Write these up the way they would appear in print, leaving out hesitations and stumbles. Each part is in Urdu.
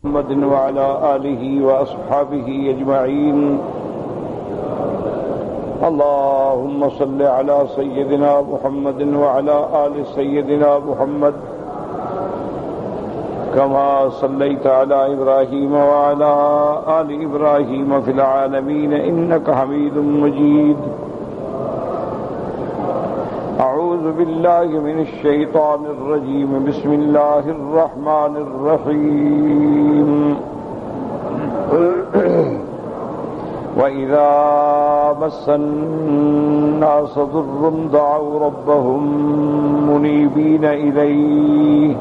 محمد وعلى آله وأصحابه أجمعين. اللهم صل على سيدنا محمد وعلى آل سيدنا محمد كما صليت على إبراهيم وعلى آل إبراهيم في العالمين إنك حميد مجيد. أعوذ بالله من الشيطان الرجيم. بسم الله الرحمن الرحيم. وإذا مس الناس ضر دعوا ربهم منيبين إليه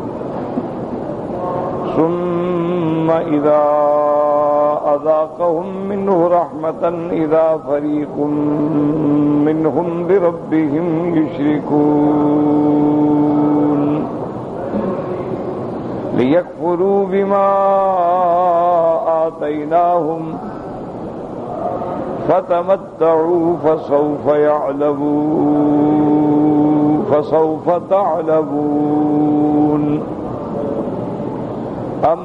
ثم إذا أذاقهم منه رحمة إذا فريق منهم بربهم يشركون ليكفروا بما آتيناهم فتمتعوا فسوف تعلمون. أم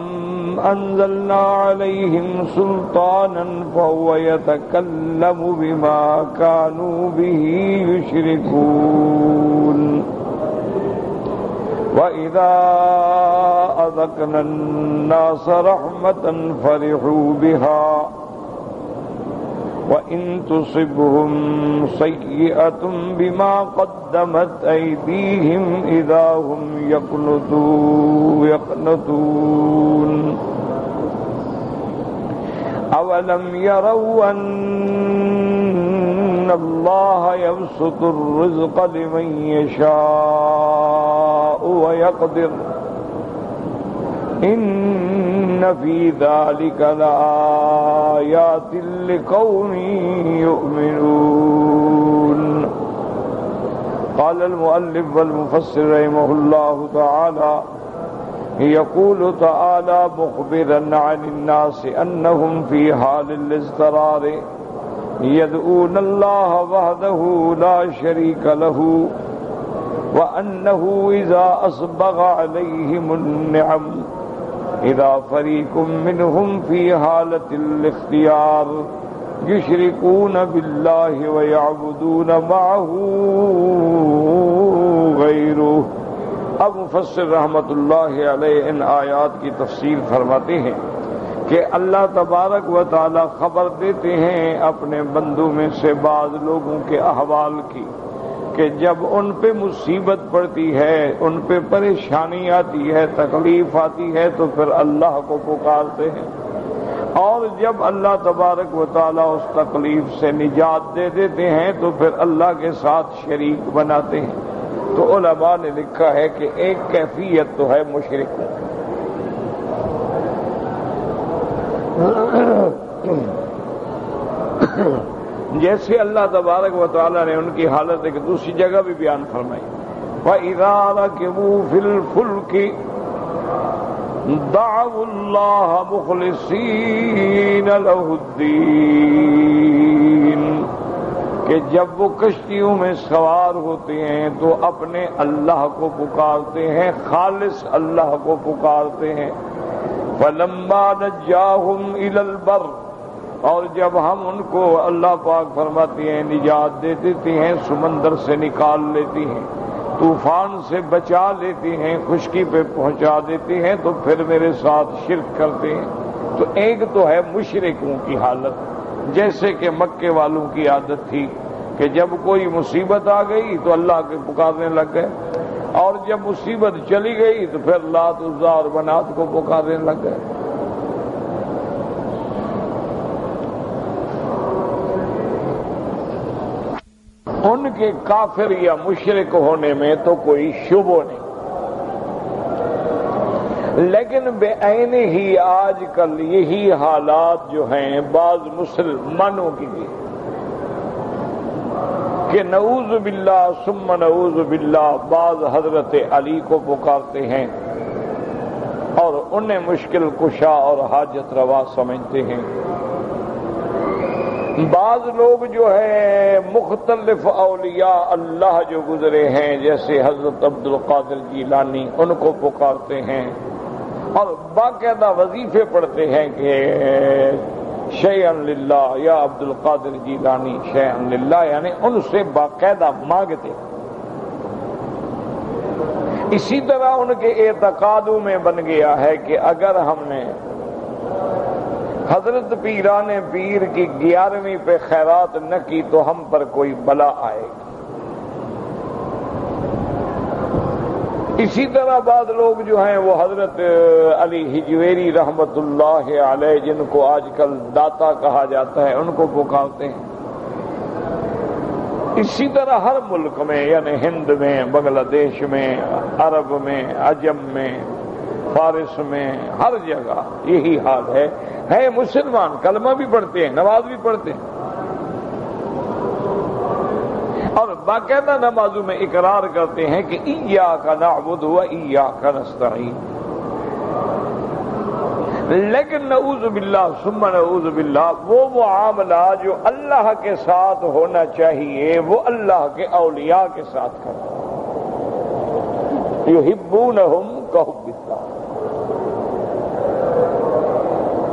أنزلنا عليهم سلطانا فهو يتكلم بما كانوا به يشركون. وإذا أذقنا الناس رحمة فرحوا بها وإن تصبهم سيئة بما قدمت أيديهم إذا هم يقنطون. أولم يروا أن الله يبسط الرزق لمن يشاء ويقدر إن في ذلك لآيات لقوم يؤمنون. قال المؤلف والمفسر رحمه الله تعالى يقول تعالى مخبرا عن الناس أنهم في حال الاضطرار يدعون الله وحده لا شريك له وأنه إذا أسبغ عليهم النعم إذا فريق منهم في حالة الاختيار يشركون بالله ويعبدون معه غيره. اب مفسر رحمت اللہ علیہ ان آیات کی تفسیر فرماتے ہیں کہ اللہ تبارک و تعالی خبر دیتے ہیں اپنے بندوں میں سے بعض لوگوں کے احوال کی کہ جب ان پہ مصیبت پڑتی ہے، ان پہ پریشانی آتی ہے، تکلیف آتی ہے تو پھر اللہ کو پکارتے ہیں، اور جب اللہ تبارک و تعالیٰ اس تکلیف سے نجات دے دیتے ہیں تو پھر اللہ کے ساتھ شریک بناتے ہیں. تو علماء نے لکھا ہے کہ ایک کیفیت تو ہے مشرکوں، جیسے اللہ تبارک و تعالیٰ نے ان کی حالت ایک دوسری جگہ بھی بیان فرمائی. وَإِذَا رَكِبُوا فِي الْفُلْكِ دَعَوُا اللَّهَ مُخْلِصِينَ لَهُ الدِّينَ کہ جب وہ کشتیوں میں سوار ہوتے ہیں تو اپنے اللہ کو پکارتے ہیں، خالص اللہ کو پکارتے ہیں. فَلَمَّا نَجَّاهُمْ إِلَى الْبَرِّ اور جب ہم ان کو اللہ پاک فرماتے ہیں نجات دے دیتے ہیں، سمندر سے نکال لیتے ہیں، طوفان سے بچا لیتے ہیں، خشکی پہ پہنچا دیتے ہیں تو پھر میرے ساتھ شرک کرتے ہیں. تو ایک تو ہے مشرکوں کی حالت، جیسے کہ مکے والوں کی عادت تھی کہ جب کوئی مصیبت آ گئی تو اللہ کے پکارنے لگ گئے، اور جب مصیبت چلی گئی تو پھر لات عزا اور منات کو پکارنے لگ گئے. ان کے کافر یا مشرک ہونے میں تو کوئی شبہ نہیں، لیکن بے عین ہی آج کل یہی حالات جو ہیں بعض مسلمانوں کی بھی کہ نعوذ باللہ ثم نعوذ باللہ بعض حضرت علی کو پکارتے ہیں اور انہیں مشکل کشا اور حاجت روا سمجھتے ہیں. بعض لوگ جو ہے مختلف اولیاء اللہ جو گزرے ہیں جیسے حضرت عبد القادر جیلانی ان کو پکارتے ہیں، اور باقاعدہ وظیفے پڑھتے ہیں کہ شیئن للہ یا عبد القادر جیلانی شیئن للہ، یعنی ان سے باقاعدہ مانگتے۔ اسی طرح ان کے اعتقادوں میں بن گیا ہے کہ اگر ہم نے حضرت پیران پیر کی 11ویں پہ خیرات نہ کی تو ہم پر کوئی بلا آئے گی۔ اسی طرح بعض لوگ جو ہیں وہ حضرت علی حجویری رحمت اللہ علیہ، جن کو آج کل داتا کہا جاتا ہے، ان کو پکارتے ہیں۔ اسی طرح ہر ملک میں، یعنی ہند میں، بنگلہ دیش میں، عرب میں، عجم میں، فارس میں، ہر جگہ یہی حال ہے مسلمان کلمہ بھی پڑھتے ہیں، نماز بھی پڑھتے ہیں، اور باقاعدہ نمازوں میں اقرار کرتے ہیں کہ ایاک نعبد و ایاک نستعین۔ لیکن نعوذ باللہ ثم نعوذ باللہ، وہ معاملہ جو اللہ کے ساتھ ہونا چاہیے وہ اللہ کے اولیاء کے ساتھ کرتے ہیں۔ یحبونہم کحب اللہ۔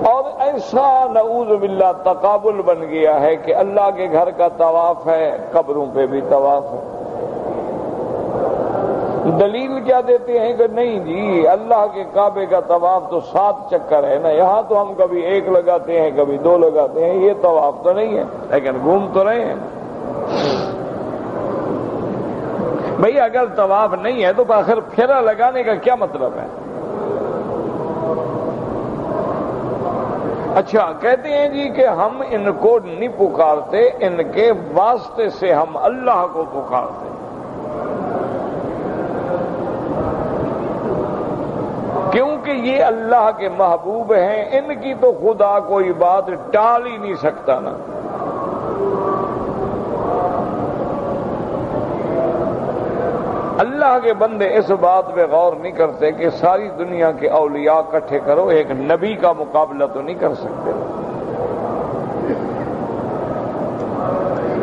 اور ایسا نعوذ باللہ تقابل بن گیا ہے کہ اللہ کے گھر کا طواف ہے، قبروں پہ بھی طواف ہے۔ دلیل کیا دیتے ہیں کہ نہیں جی اللہ کے کعبے کا طواف تو 7 چکر ہے نا، یہاں تو ہم کبھی 1 لگاتے ہیں کبھی 2 لگاتے ہیں، یہ طواف تو نہیں ہے، لیکن گھوم تو رہے ہیں۔ بھئی اگر طواف نہیں ہے تو آخر پھیرا لگانے کا کیا مطلب ہے؟ اچھا کہتے ہیں جی کہ ہم ان کو نہیں پکارتے، ان کے واسطے سے ہم اللہ کو پکارتے ہیں۔ کیونکہ یہ اللہ کے محبوب ہیں، ان کی تو خدا کوئی بات ٹال ہی نہیں سکتا نا۔ اللہ کے بندے اس بات پہ غور نہیں کرتے کہ ساری دنیا کے اولیاء اکٹھے کرو، ایک نبی کا مقابلہ تو نہیں کر سکتے۔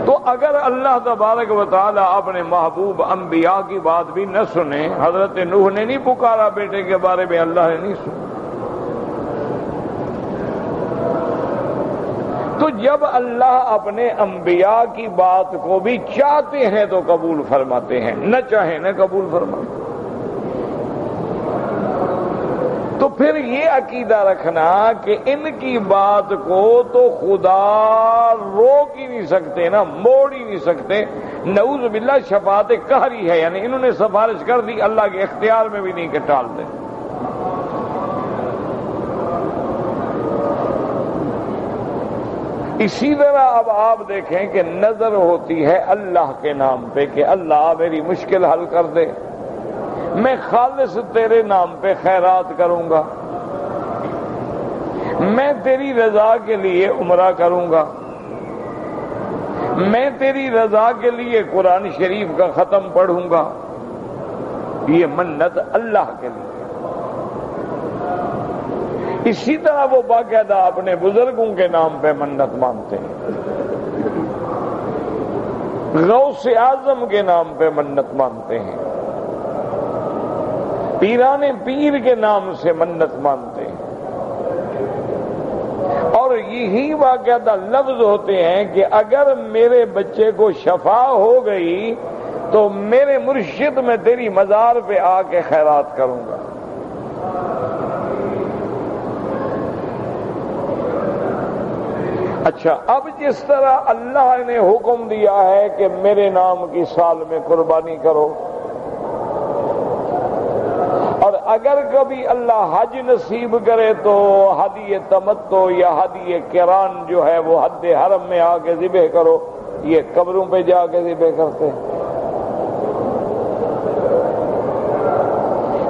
تو اگر اللہ تبارک و تعالی اپنے محبوب انبیاء کی بات بھی نہ سنے، حضرت نوح نے نہیں پکارا بیٹے کے بارے میں، اللہ نے نہیں سنا، تو جب اللہ اپنے انبیاء کی بات کو بھی چاہتے ہیں تو قبول فرماتے ہیں، نہ چاہیں نہ قبول فرماتے۔ تو پھر یہ عقیدہ رکھنا کہ ان کی بات کو تو خدا روک ہی نہیں سکتے نا، موڑ ہی نہیں سکتے، نعوذ باللہ شفاعت قہری ہے، یعنی انہوں نے سفارش کر دی، اللہ کے اختیار میں بھی نہیں کہ ٹال دیں۔ اسی طرح اب آپ دیکھیں کہ نظر ہوتی ہے اللہ کے نام پہ کہ اللہ میری مشکل حل کر دے، میں خالص تیرے نام پہ خیرات کروں گا، میں تیری رضا کے لیے عمرہ کروں گا، میں تیری رضا کے لیے قرآن شریف کا ختم پڑھوں گا، یہ منت اللہ کے لیے۔ اسی طرح وہ باقاعدہ اپنے بزرگوں کے نام پہ منت مانتے ہیں، غوث اعظم کے نام پہ منت مانتے ہیں، پیران پیر کے نام سے منت مانتے ہیں، اور یہی باقاعدہ لفظ ہوتے ہیں کہ اگر میرے بچے کو شفا ہو گئی تو میرے مرشد میں تیری مزار پہ آ کے خیرات کروں گا۔ اچھا اب جس طرح اللہ نے حکم دیا ہے کہ میرے نام کی سال میں قربانی کرو، اور اگر کبھی اللہ حج نصیب کرے تو ہدی تمتع یا ہدی قران جو ہے وہ حد حرم میں آ کے ذبح کرو، یہ قبروں پہ جا کے ذبح کرتے ہیں۔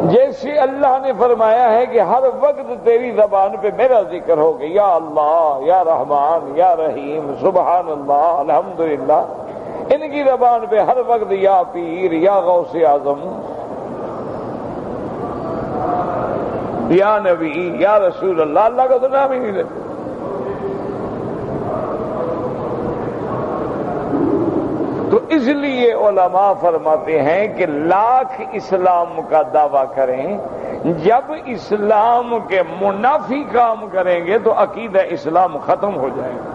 جیسے اللہ نے فرمایا ہے کہ ہر وقت تیری زبان پہ میرا ذکر ہوگا، یا اللہ، یا رحمان، یا رحیم، سبحان اللہ، الحمدللہ، ان کی زبان پہ ہر وقت یا پیر، یا غوث اعظم، یا نبی، یا رسول اللہ، اللہ کا تو نام ہی نہیں لیتے۔ تو اس لیے علماء فرماتے ہیں کہ لاکھ اسلام کا دعویٰ کریں، جب اسلام کے منافی کام کریں گے تو عقیدہ اسلام ختم ہو جائے گا۔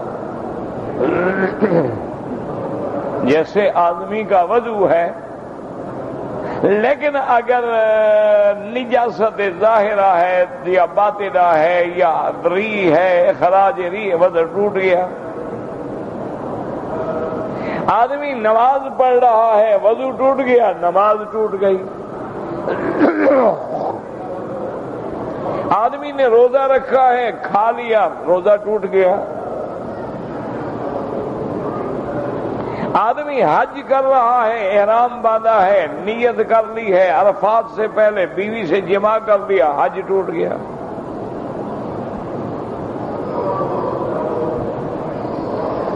جیسے آدمی کا وضو ہے، لیکن اگر نجاست ظاہرہ ہے یا باطنہ ہے یا ری ہے، خراج ری، وضو ٹوٹ گیا۔ آدمی نماز پڑھ رہا ہے، وضو ٹوٹ گیا، نماز ٹوٹ گئی۔ آدمی نے روزہ رکھا ہے، کھا لیا، روزہ ٹوٹ گیا۔ آدمی حج کر رہا ہے، احرام باندھا ہے، نیت کر لی ہے، عرفات سے پہلے بیوی سے جماع کر لیا، حج ٹوٹ گیا۔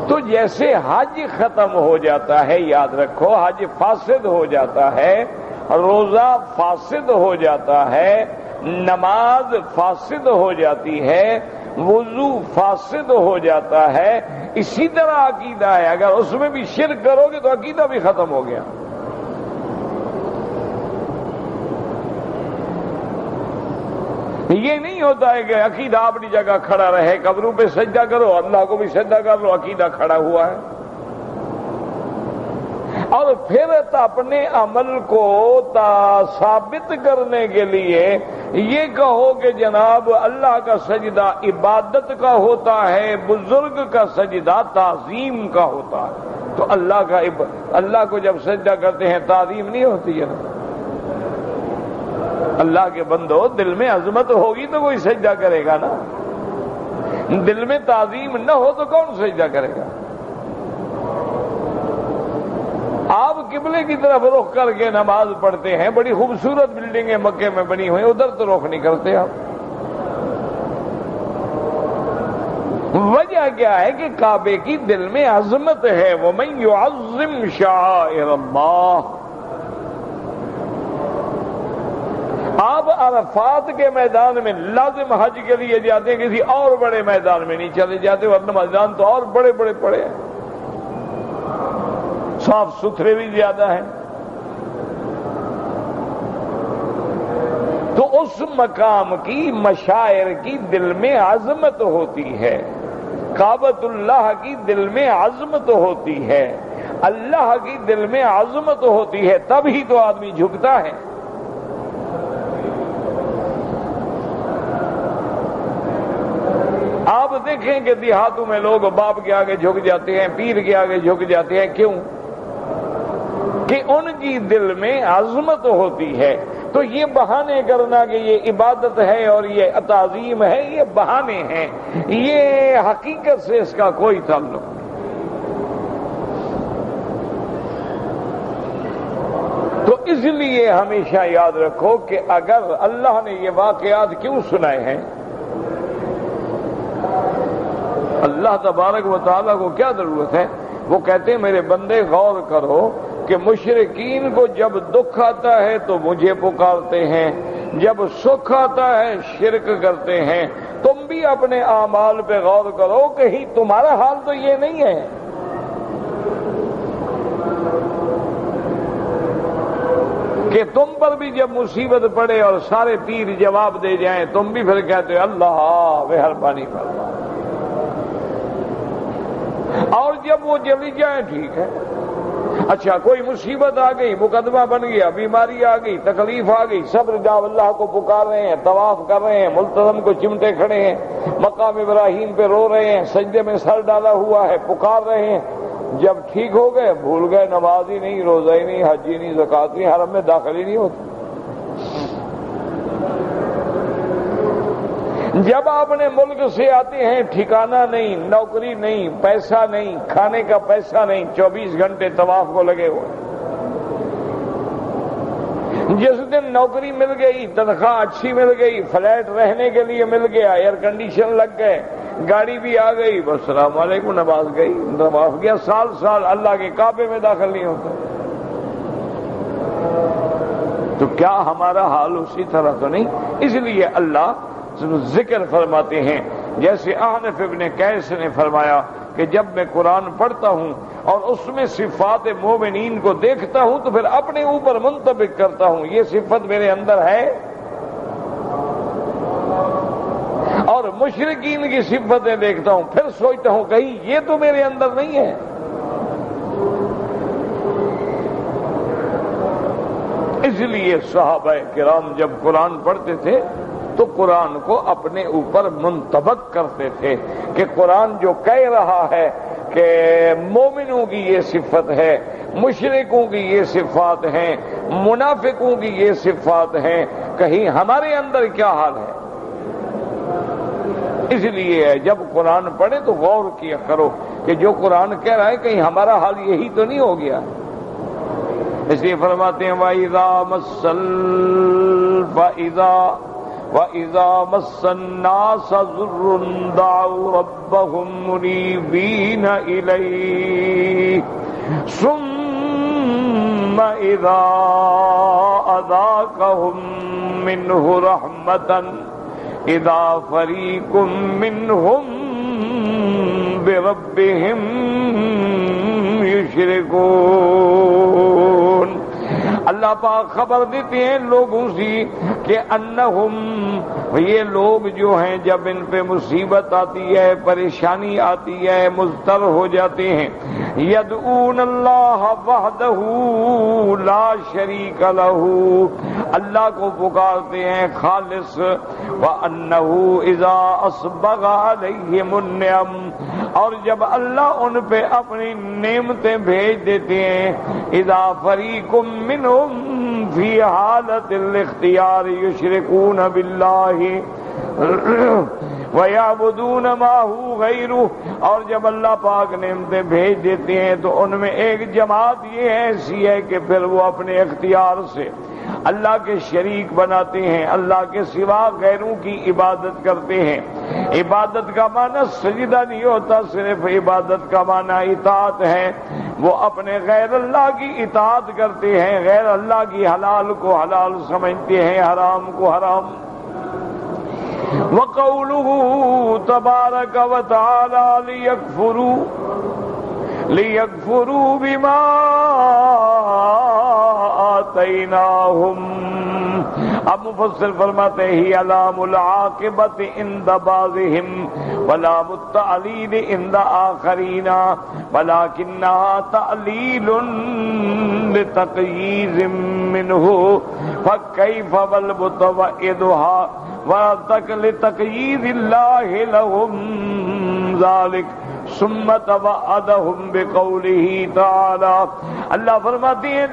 تو جیسے حج ختم ہو جاتا ہے، یاد رکھو حج فاسد ہو جاتا ہے، روزہ فاسد ہو جاتا ہے، نماز فاسد ہو جاتی ہے، وضو فاسد ہو جاتا ہے، اسی طرح عقیدہ ہے، اگر اس میں بھی شرک کرو گے تو عقیدہ بھی ختم ہو گیا۔ یہ نہیں ہوتا ہے کہ عقیدہ اپنی جگہ کھڑا رہے، قبروں پہ سجدہ کرو، اللہ کو بھی سجدہ کر لو، عقیدہ کھڑا ہوا ہے۔ اور پھر اپنے عمل کو ثابت کرنے کے لیے یہ کہو کہ جناب اللہ کا سجدہ عبادت کا ہوتا ہے، بزرگ کا سجدہ تعظیم کا ہوتا ہے، تو اللہ کو جب سجدہ کرتے ہیں تعظیم نہیں ہوتی ہے نا؟ اللہ کے بندو، دل میں عظمت ہوگی تو کوئی سجدہ کرے گا نا، دل میں تعظیم نہ ہو تو کون سجدہ کرے گا؟ آپ قبلے کی طرف رخ کر کے نماز پڑھتے ہیں، بڑی خوبصورت بلڈنگیں مکے میں بنی ہوئی، ادھر تو رخ نہیں کرتے آپ۔ وجہ کیا ہے کہ کعبے کی دل میں عظمت ہے، وَمَن يُعَظِّمْ شَعَائِرَ اللَّهِ۔ آپ عرفات کے میدان میں لازم حج کے لیے جاتے ہیں، کسی اور بڑے میدان میں نہیں چلے جاتے، ورنہ میدان تو اور بڑے بڑے پڑے ہیں، صاف ستھرے بھی زیادہ ہیں۔ تو اس مقام کی مشاعر کی دل میں عظمت ہوتی ہے، کعبۃ اللہ کی دل میں عظمت ہوتی ہے، اللہ کی دل میں عظمت ہوتی ہے، تب ہی تو آدمی جھکتا ہے۔ آپ دیکھیں کہ دیہاتوں میں لوگ باپ کے آگے جھک جاتے ہیں، پیر کے آگے جھک جاتے ہیں، کیوں؟ کہ ان کی دل میں عظمت ہوتی ہے۔ تو یہ بہانے کرنا کہ یہ عبادت ہے اور یہ تعظیم ہے، یہ بہانے ہیں، یہ حقیقت سے اس کا کوئی تعلق نہیں۔ تو اس لیے ہمیشہ یاد رکھو کہ اگر اللہ نے یہ واقعات کیوں سنائے ہیں، اللہ تبارک و تعالیٰ کو کیا ضرورت ہے؟ وہ کہتے ہیں میرے بندے غور کرو کہ مشرکین کو جب دکھ آتا ہے تو مجھے پکارتے ہیں، جب سکھ آتا ہے شرک کرتے ہیں۔ تم بھی اپنے اعمال پہ غور کرو، کہیں تمہارا حال تو یہ نہیں ہے کہ تم پر بھی جب مصیبت پڑے اور سارے پیر جواب دے جائیں، تم بھی پھر کہتے ہو اللہ مہربانی فرما، اور جب وہ چلی جائیں ٹھیک ہے۔ اچھا کوئی مصیبت آ گئی، مقدمہ بن گیا، بیماری آ گئی، تکلیف آ گئی، صبر جاؤ، اللہ کو پکار رہے ہیں، طواف کر رہے ہیں، ملتزم کو چمٹے کھڑے ہیں، مقام ابراہیم پہ رو رہے ہیں، سجدے میں سر ڈالا ہوا ہے، پکار رہے ہیں۔ جب ٹھیک ہو گئے بھول گئے، نماز ہی نہیں، روزہ ہی نہیں، حج ہی نہیں، زکات نہیں، حرم میں داخل ہی نہیں ہوتی۔ جب اپنے ملک سے آتے ہیں ٹھکانہ نہیں، نوکری نہیں، پیسہ نہیں، کھانے کا پیسہ نہیں، 24 گھنٹے طواف کو لگے ہوئے۔ جس دن نوکری مل گئی، تنخواہ اچھی مل گئی، فلیٹ رہنے کے لیے مل گیا، ایئر کنڈیشن لگ گئے، گاڑی بھی آ گئی، بس السلام علیکم، نماز گئی، طواف گیا، سال سال اللہ کے کعبے میں داخل نہیں ہوتا۔ تو کیا ہمارا حال اسی طرح تو نہیں؟ اس لیے اللہ ذکر فرماتے ہیں، جیسے احنف ابن قیس نے فرمایا کہ جب میں قرآن پڑھتا ہوں اور اس میں صفات مومنین کو دیکھتا ہوں تو پھر اپنے اوپر منطبق کرتا ہوں یہ صفت میرے اندر ہے، اور مشرکین کی صفتیں دیکھتا ہوں پھر سوچتا ہوں کہیں یہ تو میرے اندر نہیں ہے۔ اس لیے صحابہ کرام جب قرآن پڑھتے تھے تو قرآن کو اپنے اوپر منطبق کرتے تھے کہ قرآن جو کہہ رہا ہے کہ مومنوں کی یہ صفت ہے، مشرکوں کی یہ صفات ہیں، منافقوں کی یہ صفات ہیں، کہیں ہمارے اندر کیا حال ہے۔ اس لیے جب قرآن پڑھے تو غور کیا کرو کہ جو قرآن کہہ رہا ہے کہیں ہمارا حال یہی تو نہیں ہو گیا۔ اس لیے فرماتے ہیں وَإِذَا مَسَّ النَّاسَ ضُرٌّ دَعَوْا رَبَّهُم مُنِيبِينَ إِلَيْهِ ثُمَّ إِذَا أَذَاقَهُم مِّنْهُ رَحْمَةً إِذَا فَرِيقٌ مِّنْهُم بِرَبِّهِمْ يُشْرِكُونَ۔ اللہ پاک خبر دیتے ہیں لوگوں سے کہ انہم، یہ لوگ جو ہیں جب ان پہ مصیبت آتی ہے، پریشانی آتی ہے، مضطر ہو جاتے ہیں، یدعون اللہ وحدہ لا شریک لہ، اللہ کو پکارتے ہیں خالص، وانہ اذا اسبغ علیہم النعم، اور جب اللہ ان پہ اپنی نعمتیں بھیج دیتے ہیں، اذا فریق منہم فی حالت الاختیار یشرکون باللہ وَيَعْبُدُونَ مَعَهُ غَيْرُهُ، اور جب اللہ پاک نعمتیں بھیج دیتے ہیں تو ان میں ایک جماعت یہ ایسی ہے کہ پھر وہ اپنے اختیار سے اللہ کے شریک بناتے ہیں، اللہ کے سوا غیروں کی عبادت کرتے ہیں۔ عبادت کا معنی سجدہ نہیں ہوتا، صرف عبادت کا معنی اطاعت ہے۔ وہ اپنے غیر اللہ کی اطاعت کرتے ہیں، غیر اللہ کی حلال کو حلال سمجھتے ہیں، حرام کو حرام۔ وَقَوْلُهُ تَبَارَكَ وَتَعَالَى لِيَكْفُرُوا بِمَا آتَيْنَاهُمْ، اب مفسر فرماتے ہیں ہی علام العاقبت عند بعضهم ولام التعلیل عند آخرین ولکنها تعلیل لتقییز منه فکیف والمتوعدها لتقییز اللہ لهم ذلك ثم توعدهم بقوله تعالی، اللہ فرماتے ہیں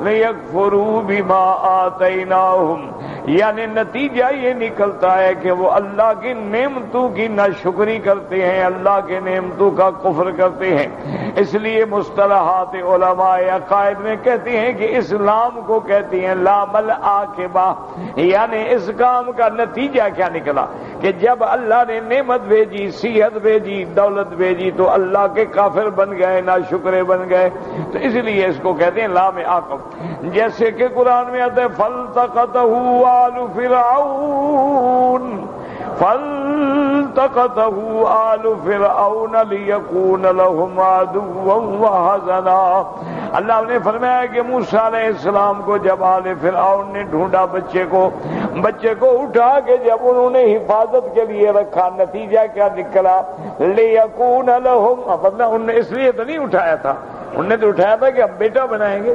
لیکفروا بما آتیناہم، یعنی نتیجہ یہ نکلتا ہے کہ وہ اللہ کی نعمتوں کی ناشکری کرتے ہیں، اللہ کے نعمتوں کا کفر کرتے ہیں۔ اس لیے مصطلحات علماء عقائد میں کہتے ہیں کہ اسلام کو کہتے ہیں لام العاقبہ، یعنی اس کام کا نتیجہ کیا نکلا کہ جب اللہ نے نعمت بھیجی، صحت بھیجی، دولت بھیجی تو اللہ کے کافر بن گئے، ناشکرے بن گئے، تو اس لیے اس کو کہتے ہیں لام عاقب۔ جیسے کہ قرآن میں آتا ہے فَالْتَقَطَهُ آلُ فِرْعَوْنَ لِيَكُونَ لَهُمْ عَدُوًّا وَحَزَنًا، اللہ نے فرمایا کہ موسیٰ علیہ السلام کو جب آل فرعون نے ڈھونڈا بچے کو اٹھا کے جب انہوں نے حفاظت کے لیے رکھا، نتیجہ کیا نکلا لِيَكُونَ لَهُمْ، مطلب انہوں نے اس لیے تو نہیں اٹھایا تھا، انہوں نے تو اٹھایا تھا کہ ہم بیٹا بنائیں گے،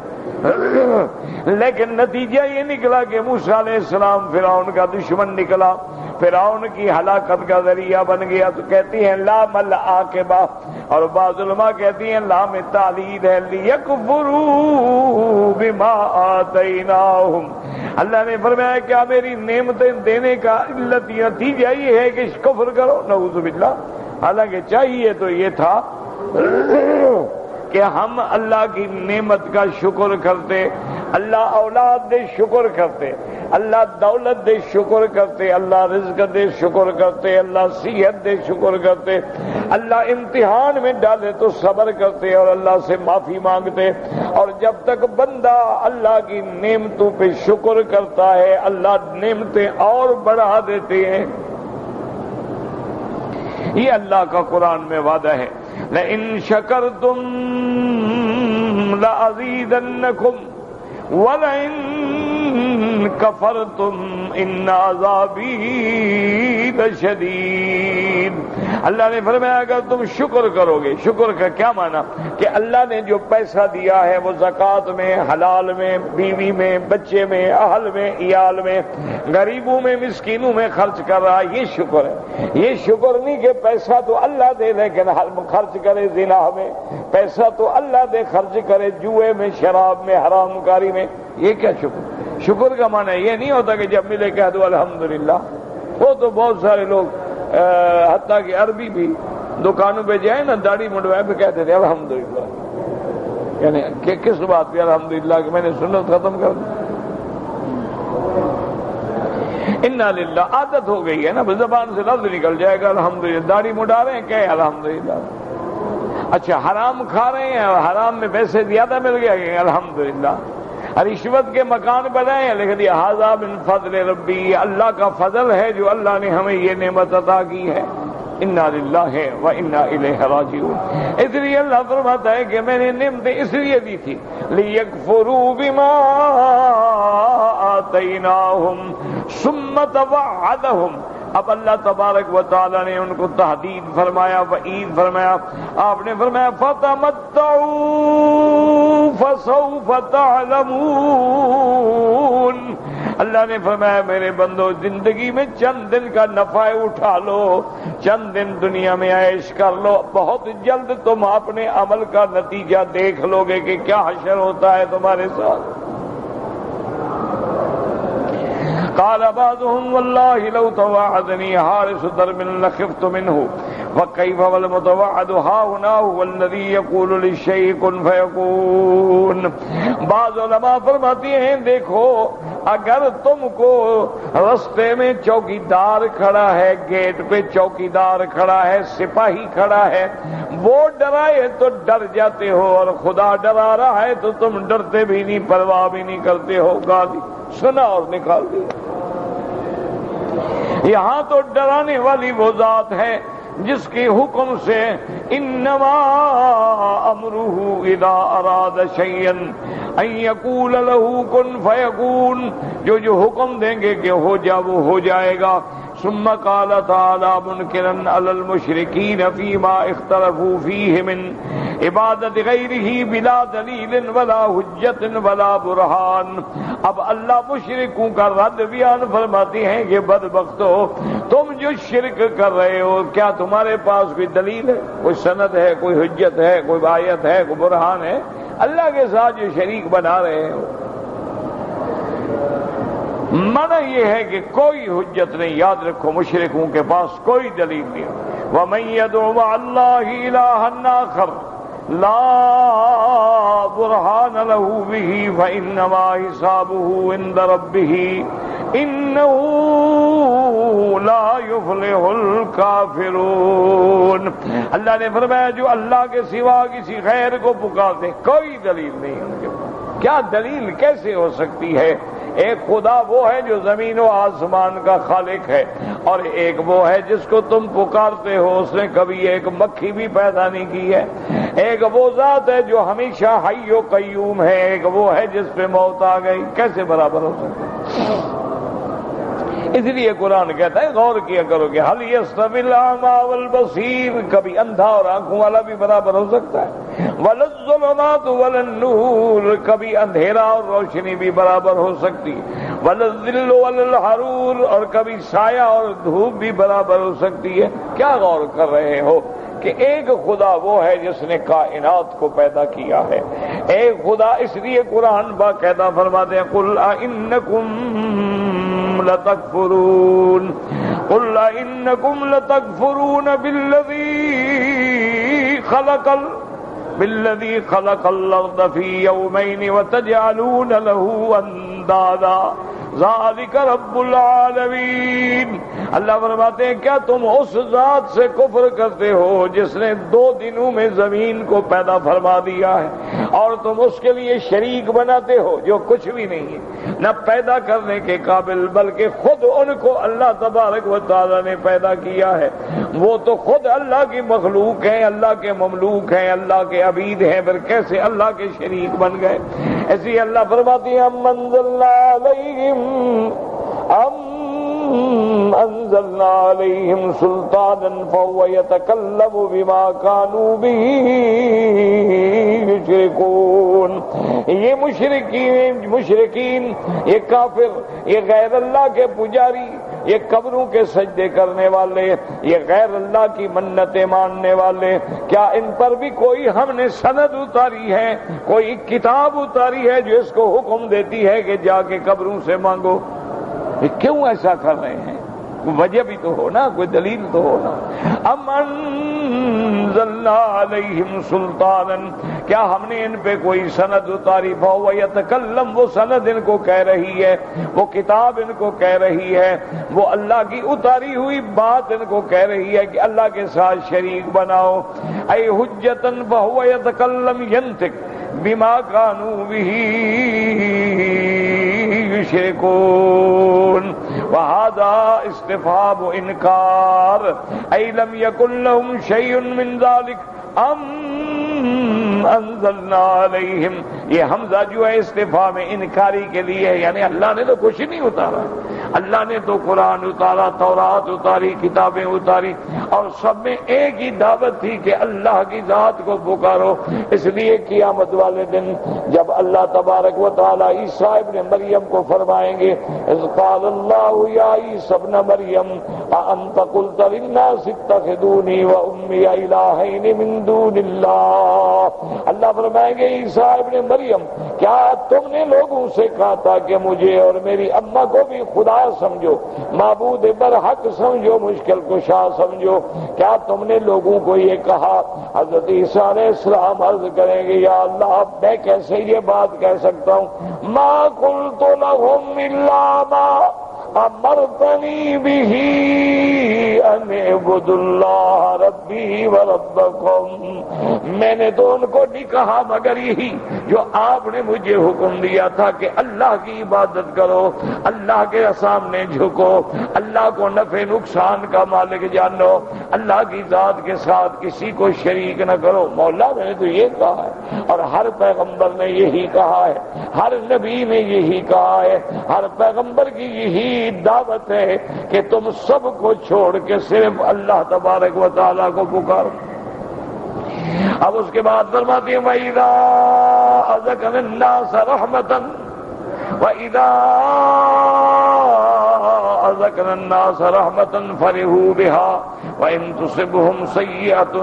لیکن نتیجہ یہ نکلا کہ موسیٰ علیہ السلام فرعون کا دشمن نکلا، فرعون کی ہلاکت کا ذریعہ بن گیا، تو کہتی ہیں لام العاقبہ، اور بعض علماء کہتی ہیں لام تعلیل ہے لیکفروا بما آتیناہم، اللہ نے فرمایا کیا میری نعمتیں دینے کا علت نتیجہ یہ ہے کہ کفر کرو، نعوذ باللہ، حالانکہ چاہیے تو یہ تھا کہ ہم اللہ کی نعمت کا شکر کرتے، اللہ اولاد دے شکر کرتے، اللہ دولت دے شکر کرتے، اللہ رزق دے شکر کرتے، اللہ صحت دے شکر کرتے، اللہ امتحان میں ڈالے تو صبر کرتے اور اللہ سے معافی مانگتے، اور جب تک بندہ اللہ کی نعمتوں پہ شکر کرتا ہے اللہ نعمتیں اور بڑھا دیتے ہیں۔ یہ اللہ کا قرآن میں وعدہ ہے، لئن شکرتم لأزیدنکم وَلَئِن كَفَرْتُمْ إِنَّ عَذَابِي لَشَدِيدٌ۔ اللہ نے فرمایا اگر تم شکر کرو گے، شکر کا کیا معنی کہ اللہ نے جو پیسہ دیا ہے وہ زکوٰۃ میں، حلال میں، بیوی میں، بچے میں، اہل میں، عیال میں، غریبوں میں، مسکینوں میں خرچ کر رہا ہے، یہ شکر ہے۔ یہ شکر نہیں کہ پیسہ تو اللہ دے لیکن خرچ کرے زنا میں، پیسہ تو اللہ دے خرچ کرے جوئے میں، شراب میں، حرام کاری میں، یہ کیا شکر؟ شکر کا معنی یہ نہیں ہوتا کہ جب ملے کہہ دو الحمدللہ۔ وہ تو بہت سارے لوگ حتیٰ کہ عربی بھی دکانوں پہ جائیں نا داڑھی منڈوائے پہ کہتے تھے الحمدللہ، یعنی کہ کس بات پہ الحمدللہ کہ میں نے سنت ختم کر دی؟ انا للہ عادت ہو گئی ہے نا، زبان سے لفظ نکل جائے گا الحمدللہ، داڑھی مڈا رہے ہیں کہ الحمدللہ، اچھا حرام کھا رہے ہیں اور حرام میں پیسے زیادہ مل گیا کہ الحمدللہ، رشوت کے مکان بنائے ہیں لکھ دیا ھذا من فضل ربی، اللہ کا فضل ہے جو اللہ نے ہمیں یہ نعمت عطا کی ہے، انا للہ و انا الیہ راجعون۔ اس لیے اللہ فرماتا ہے کہ میں نے نعمتیں اس لیے دی تھی لیکفروا بما آتیناہم ثم توعدہم۔ اب اللہ تبارک و تعالی نے ان کو تحدید فرمایا، وعید فرمایا، آپ نے فرمایا فتمتعوا فسوف تعلمون۔ اللہ نے فرمایا میرے بندو زندگی میں چند دن کا نفع اٹھا لو، چند دن دنیا میں عیش کر لو، بہت جلد تم اپنے عمل کا نتیجہ دیکھ لو گے کہ کیا حشر ہوتا ہے تمہارے ساتھ۔ قال بعضهم والله لو توعدني حارس درب لخفت منه وكيف والمتوعد ها هنا هو الذي يقول للشيء كن فيكون۔ بعض علماء فرماتے ہیں دیکھو اگر تم کو رستے میں چوکیدار کھڑا ہے، گیٹ پہ چوکیدار کھڑا ہے، سپاہی کھڑا ہے، وہ ڈرائے تو ڈر جاتے ہو، اور خدا ڈرا رہا ہے تو تم ڈرتے بھی نہیں، پرواہ بھی نہیں کرتے ہو، گالی سنا اور نکال دیا۔ یہاں تو ڈرانے والی وہ ذات ہے جس کے حکم سے انما امرہ اذا اراد شیئا ان یقول له کن فیکون، جو حکم دیں گے کہ ہو جا وہ ہو جائے گا۔ ثم قال تعالی منکرا علی المشرکین فیما اختلفوا فیہ من عبادت غیرہ بلا دلیل ولا حجت ولا برہان۔ اب اللہ مشرکوں کا رد بیان فرماتے ہیں کہ بدبختو تم جو شرک کر رہے ہو کیا تمہارے پاس کوئی دلیل ہے، کوئی سند ہے، کوئی حجت ہے، کوئی آیت ہے، کوئی برہان ہے؟ اللہ کے ساتھ جو شریک بنا رہے ہو، منع یہ ہے کہ کوئی حجت نہیں، یاد رکھو مشرکوں کے پاس کوئی دلیل نہیں۔ وَمَن يَدْعُ مَعَ اللَّهِ إِلَٰهًا آخَرَ لَا بُرْهَانَ لَهُ بِهِ فَإِنَّمَا حِسَابُهُ عِندَ رَبِّهِ إِنَّهُ لَا يُفْلِحُ الْكَافِرُونَ۔ اللہ نے فرمایا جو اللہ کے سوا کسی غیر کو پکارتے کوئی دلیل نہیں ان کے پاس۔ کیا دلیل کیسے ہو سکتی ہے؟ ایک خدا وہ ہے جو زمین و آسمان کا خالق ہے، اور ایک وہ ہے جس کو تم پکارتے ہو اس نے کبھی ایک مکھی بھی پیدا نہیں کی ہے۔ ایک وہ ذات ہے جو ہمیشہ حی و قیوم ہے، ایک وہ ہے جس پہ موت آ گئی، کیسے برابر ہو سکتا؟ اس لیے قرآن کہتا ہے غور کیا کرو کہ حل یستوی الاعمی والبصیر، کبھی اندھا اور آنکھوں والا بھی برابر ہو سکتا ہے، ولا الظلمات ولا النور، کبھی اندھیرا اور روشنی بھی برابر ہو سکتی، ولا الظل ولا الحرور، اور کبھی سایہ اور دھوپ بھی برابر ہو سکتی ہے۔ کیا غور کر رہے ہو کہ ایک خدا وہ ہے جس نے کائنات کو پیدا کیا ہے، ایک خدا۔ اس لیے قرآن باقاعدہ فرماتے ہیں قل انکم لتکفرون قل انکم لتکفرون بالذی خلق الارض فی یومین وتجعلون له اندادا ذالک رب العالمین۔ اللہ فرماتے ہیں کیا تم اس ذات سے کفر کرتے ہو جس نے 2 دنوں میں زمین کو پیدا فرما دیا ہے، اور تم اس کے لیے شریک بناتے ہو جو کچھ بھی نہیں ہے، نہ پیدا کرنے کے قابل، بلکہ خود ان کو اللہ تبارک و تعالی نے پیدا کیا ہے۔ وہ تو خود اللہ کی مخلوق ہیں، اللہ کے مملوک ہیں، اللہ کے عبید ہیں، پھر کیسے اللہ کے شریک بن گئے؟ ایسی اللہ فرماتی ہے انزلنا علیہم سلطانا فهو يتکلم بما كانوا به یشرکون۔ یہ مشرکین، یہ کافر، یہ غیر اللہ کے پجاری، یہ قبروں کے سجدے کرنے والے، یہ غیر اللہ کی منتیں ماننے والے، کیا ان پر بھی کوئی ہم نے سند اتاری ہے، کوئی کتاب اتاری ہے جو اس کو حکم دیتی ہے کہ جا کے قبروں سے مانگو؟ کیوں ایسا کر رہے ہیں؟ کوئی وجہ بھی تو ہو نا، کوئی دلیل تو ہو نا۔ ام انزلنا علیہم سلطانا، کیا ہم نے ان پہ کوئی سند اتاری؟ فہو یتکلم، وہ سند ان کو کہہ رہی ہے، وہ کتاب ان کو کہہ رہی ہے، وہ اللہ کی اتاری ہوئی بات ان کو کہہ رہی ہے کہ اللہ کے ساتھ شریک بناؤ۔ اے حجتن فہو یتکلم ینطق بما كانوا به یشرکون۔ وهذا استفهام انکار، ای لم یکن لهم شیء من ذلک ام انزلنا علیہم، یہ حمزہ جو ہے استفہام انکاری کے لیے ہے، یعنی اللہ نے تو کچھ نہیں اتارا، اللہ نے تو قرآن اتارا، تورات اتاری، کتابیں اتاری، اور سب میں ایک ہی دعوت تھی کہ اللہ کی ذات کو پکارو۔ اس لیے قیامت والے دن جب اللہ تبارک و تعالی عیسیٰ ابن مریم کو فرمائیں گے اذ قال اللہ یا عیسی ابن مریم اانت قلت للناس اتخذونی وامی الہین من دون اللہ، اللہ فرمائیں گے عیسیٰ ابن مریم کیا تم نے لوگوں سے کہا تھا کہ مجھے اور میری اماں کو بھی خدا سمجھو، معبود برحق سمجھو، مشکل کشا سمجھو؟ کیا تم نے لوگوں کو یہ کہا؟ حضرت عیسیٰ علیہ السلام عرض کریں گے یا اللہ میں کیسے یہ بات کہہ سکتا ہوں؟ ما قلت لهم الا ما امرتنی به ان اعبدوا اللہ ربی وربکم، میں نے تو ان کو نہیں کہا مگر یہی جو آپ نے مجھے حکم دیا تھا کہ اللہ کی عبادت کرو، اللہ کے سامنے جھکو، اللہ کو نفع نقصان کا مالک جانو، اللہ کی ذات کے ساتھ کسی کو شریک نہ کرو۔ مولا میں نے تو یہ کہا ہے، اور ہر پیغمبر نے یہی کہا ہے، ہر نبی نے یہی کہا ہے، ہر پیغمبر کی یہی دعوت ہے کہ تم سب کو چھوڑ کے صرف اللہ تبارک و تعالیٰ کو پکارو۔ اب اس کے بعد فرماتی ہیں وَإِذَا أَذَقْنَا النَّاسَ رَحْمَةً وَإِذَا أَذَقْنَا النَّاسَ رَحْمَةً فَرِحُوا بِهَا وَإِن تُصِبْهُمْ سَيِّئَةٌ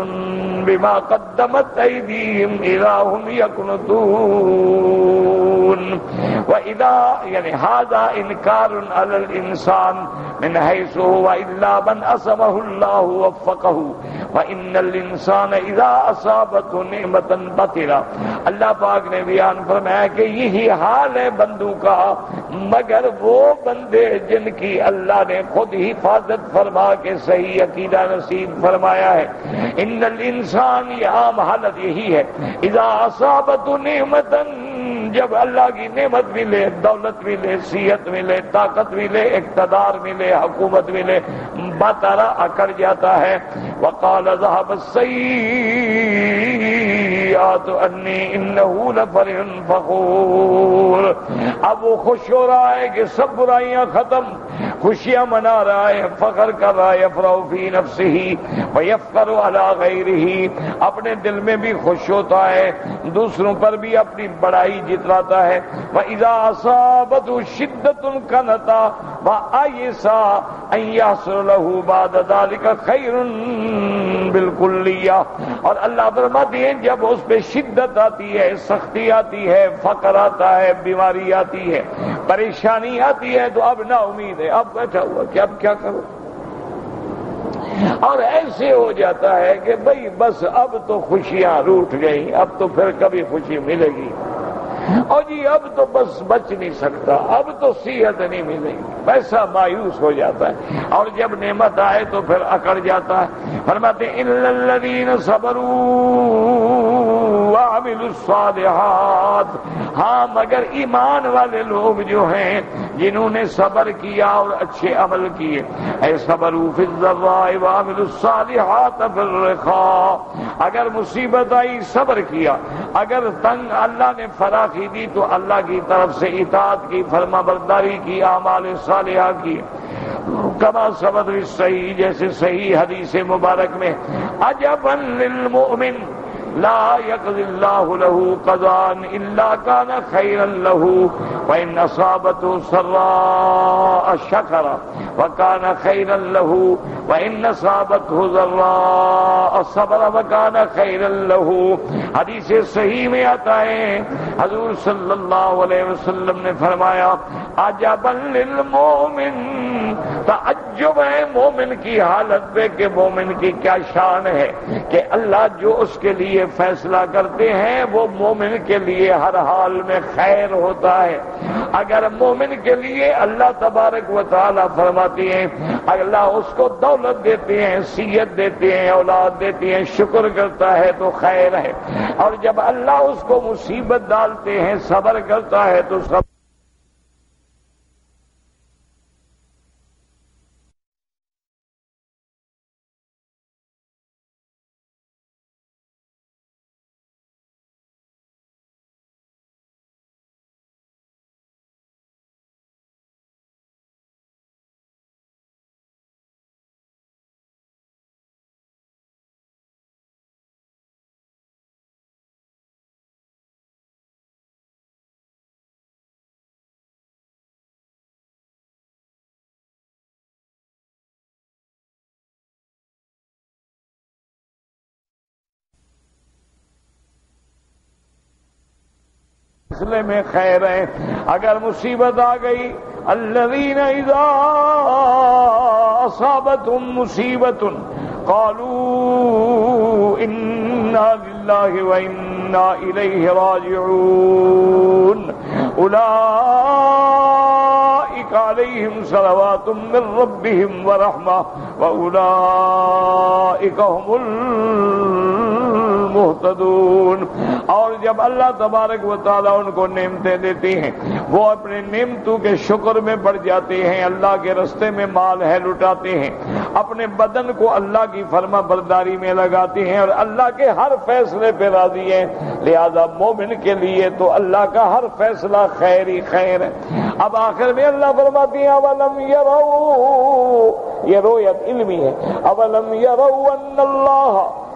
بِمَا قَدَّمَتْ أَيْدِيهِمْ إِذَا هُمْ يَقْنُطُونَ۔ وَإِذَا یعنی هذا انکار علی الانسان من حیث هو الا من اسمه اللہ وفقه فإن الانسان اذا اصابته نعمة بطرا۔ اللہ پاک نے بیان فرمایا کہ یہی حال ہے بندوں کا، مگر وہ بندے جن کی اللہ نے خود حفاظت فرما کے صحیح عقیدہ نصیب فرمایا ہے۔ ان الانسان، یہ عام حالت یہی ہے، اذا اصابته نعمة، جب اللہ کی نعمت ملے، دولت ملے، صحت ملے، طاقت ملے، اقتدار ملے، حکومت ملے، بطرا اکڑ جاتا ہے۔ وقال ذهب السیئات انی انه لفرح فخور، اب وہ خوش ہو رہا ہے کہ سب برائیاں ختم، خوشیاں منا رہا ہے، فخر کر رہا ہے، یفرح فی نفسہ ویفخر علی غیرہ، اپنے دل میں بھی خوش ہوتا ہے، دوسروں پر بھی اپنی بڑائی جتلاتا ہے۔ وَإِذَا أَصَابَتْهُ شِدَّةٌ قَنَطَ وَأَيْئَسَ أَن يَحْصُلَ لَهُ بَعْدَ ذَلِكَ خَيْرٌ بِالْكُلِّيَّةِ، اور اللہ فرماتے ہیں جب اس پہ شدت آتی ہے، سختی آتی ہے، فقر آتا ہے، بیماری آتی ہے، پریشانی آتی ہے، تو اب نا امید ہے، اب بیٹھا ہوا کہ اب کیا کروں، اور ایسے ہو جاتا ہے کہ بھئی بس اب تو خوشیاں روٹھ گئی، اب تو پھر کبھی خوشی ملے گی۔ اور جی اب تو بس بچ نہیں سکتا، اب تو صحت نہیں ملے گی، ویسا مایوس ہو جاتا ہے، اور جب نعمت آئے تو پھر اکڑ جاتا ہے۔ فرماتے ہیں الا الذین صبروا وعملوا الصالحات، ہاں مگر ایمان والے لوگ جو ہیں جنہوں نے صبر کیا اور اچھے عمل کیے، اے صبروا فی الضراء وعملوا الصالحات فی الرخاء، اگر مصیبت آئی صبر کیا، اگر تنگ اللہ نے فراخی دی تو اللہ کی طرف سے اطاعت کی، فرما برداری کی، اعمال صالحہ کی، کما ثبت صحیح، جیسے صحیح حدیث مبارک میں عجبا للمؤمن لا يقضي الله له قضاء الا كان خيرا له وان اصابته سراء شكر وكان خيرا له وان اصابته ضراء صبر وكان خيرا له۔ حدیث صحیح میں آتا ہے حضور صلی اللہ علیہ وسلم نے فرمایا عجبا للمؤمن، تعجب ہے مومن کی حالت پہ کہ مومن کی کیا شان ہے کہ اللہ جو اس کے لیے فیصلہ کرتے ہیں وہ مومن کے لیے ہر حال میں خیر ہوتا ہے۔ اگر مومن کے لیے اللہ تبارک و تعالی فرماتے ہیں، اللہ اس کو دولت دیتے ہیں، صحت دیتے ہیں، اولاد دیتے ہیں، شکر کرتا ہے تو خیر ہے، اور جب اللہ اس کو مصیبت ڈالتے ہیں صبر کرتا ہے تو صبر فیصلے میں خیر ہے۔ اگر مصیبت آ گئی الذین اذا اصابتهم مصیبت قالوا انا للہ وانا الیہ راجعون اولئک علیہم صلوات من ربہم ورحمہ واولئک هم المہتدون۔ اور جب اللہ تبارک و تعالیٰ ان کو نعمتیں دیتی ہیں وہ اپنے نعمتوں کے شکر میں بڑھ جاتے ہیں، اللہ کے رستے میں مال ہے لٹاتے ہیں، اپنے بدن کو اللہ کی فرما برداری میں لگاتے ہیں اور اللہ کے ہر فیصلے پہ راضی ہیں۔ لہذا مومن کے لیے تو اللہ کا ہر فیصلہ خیر ہی خیر ہے۔ اب آخر میں اللہ فرماتی ہیں اولم یروا، یہ رویت علمی ہے، اولم یروا ان اللہ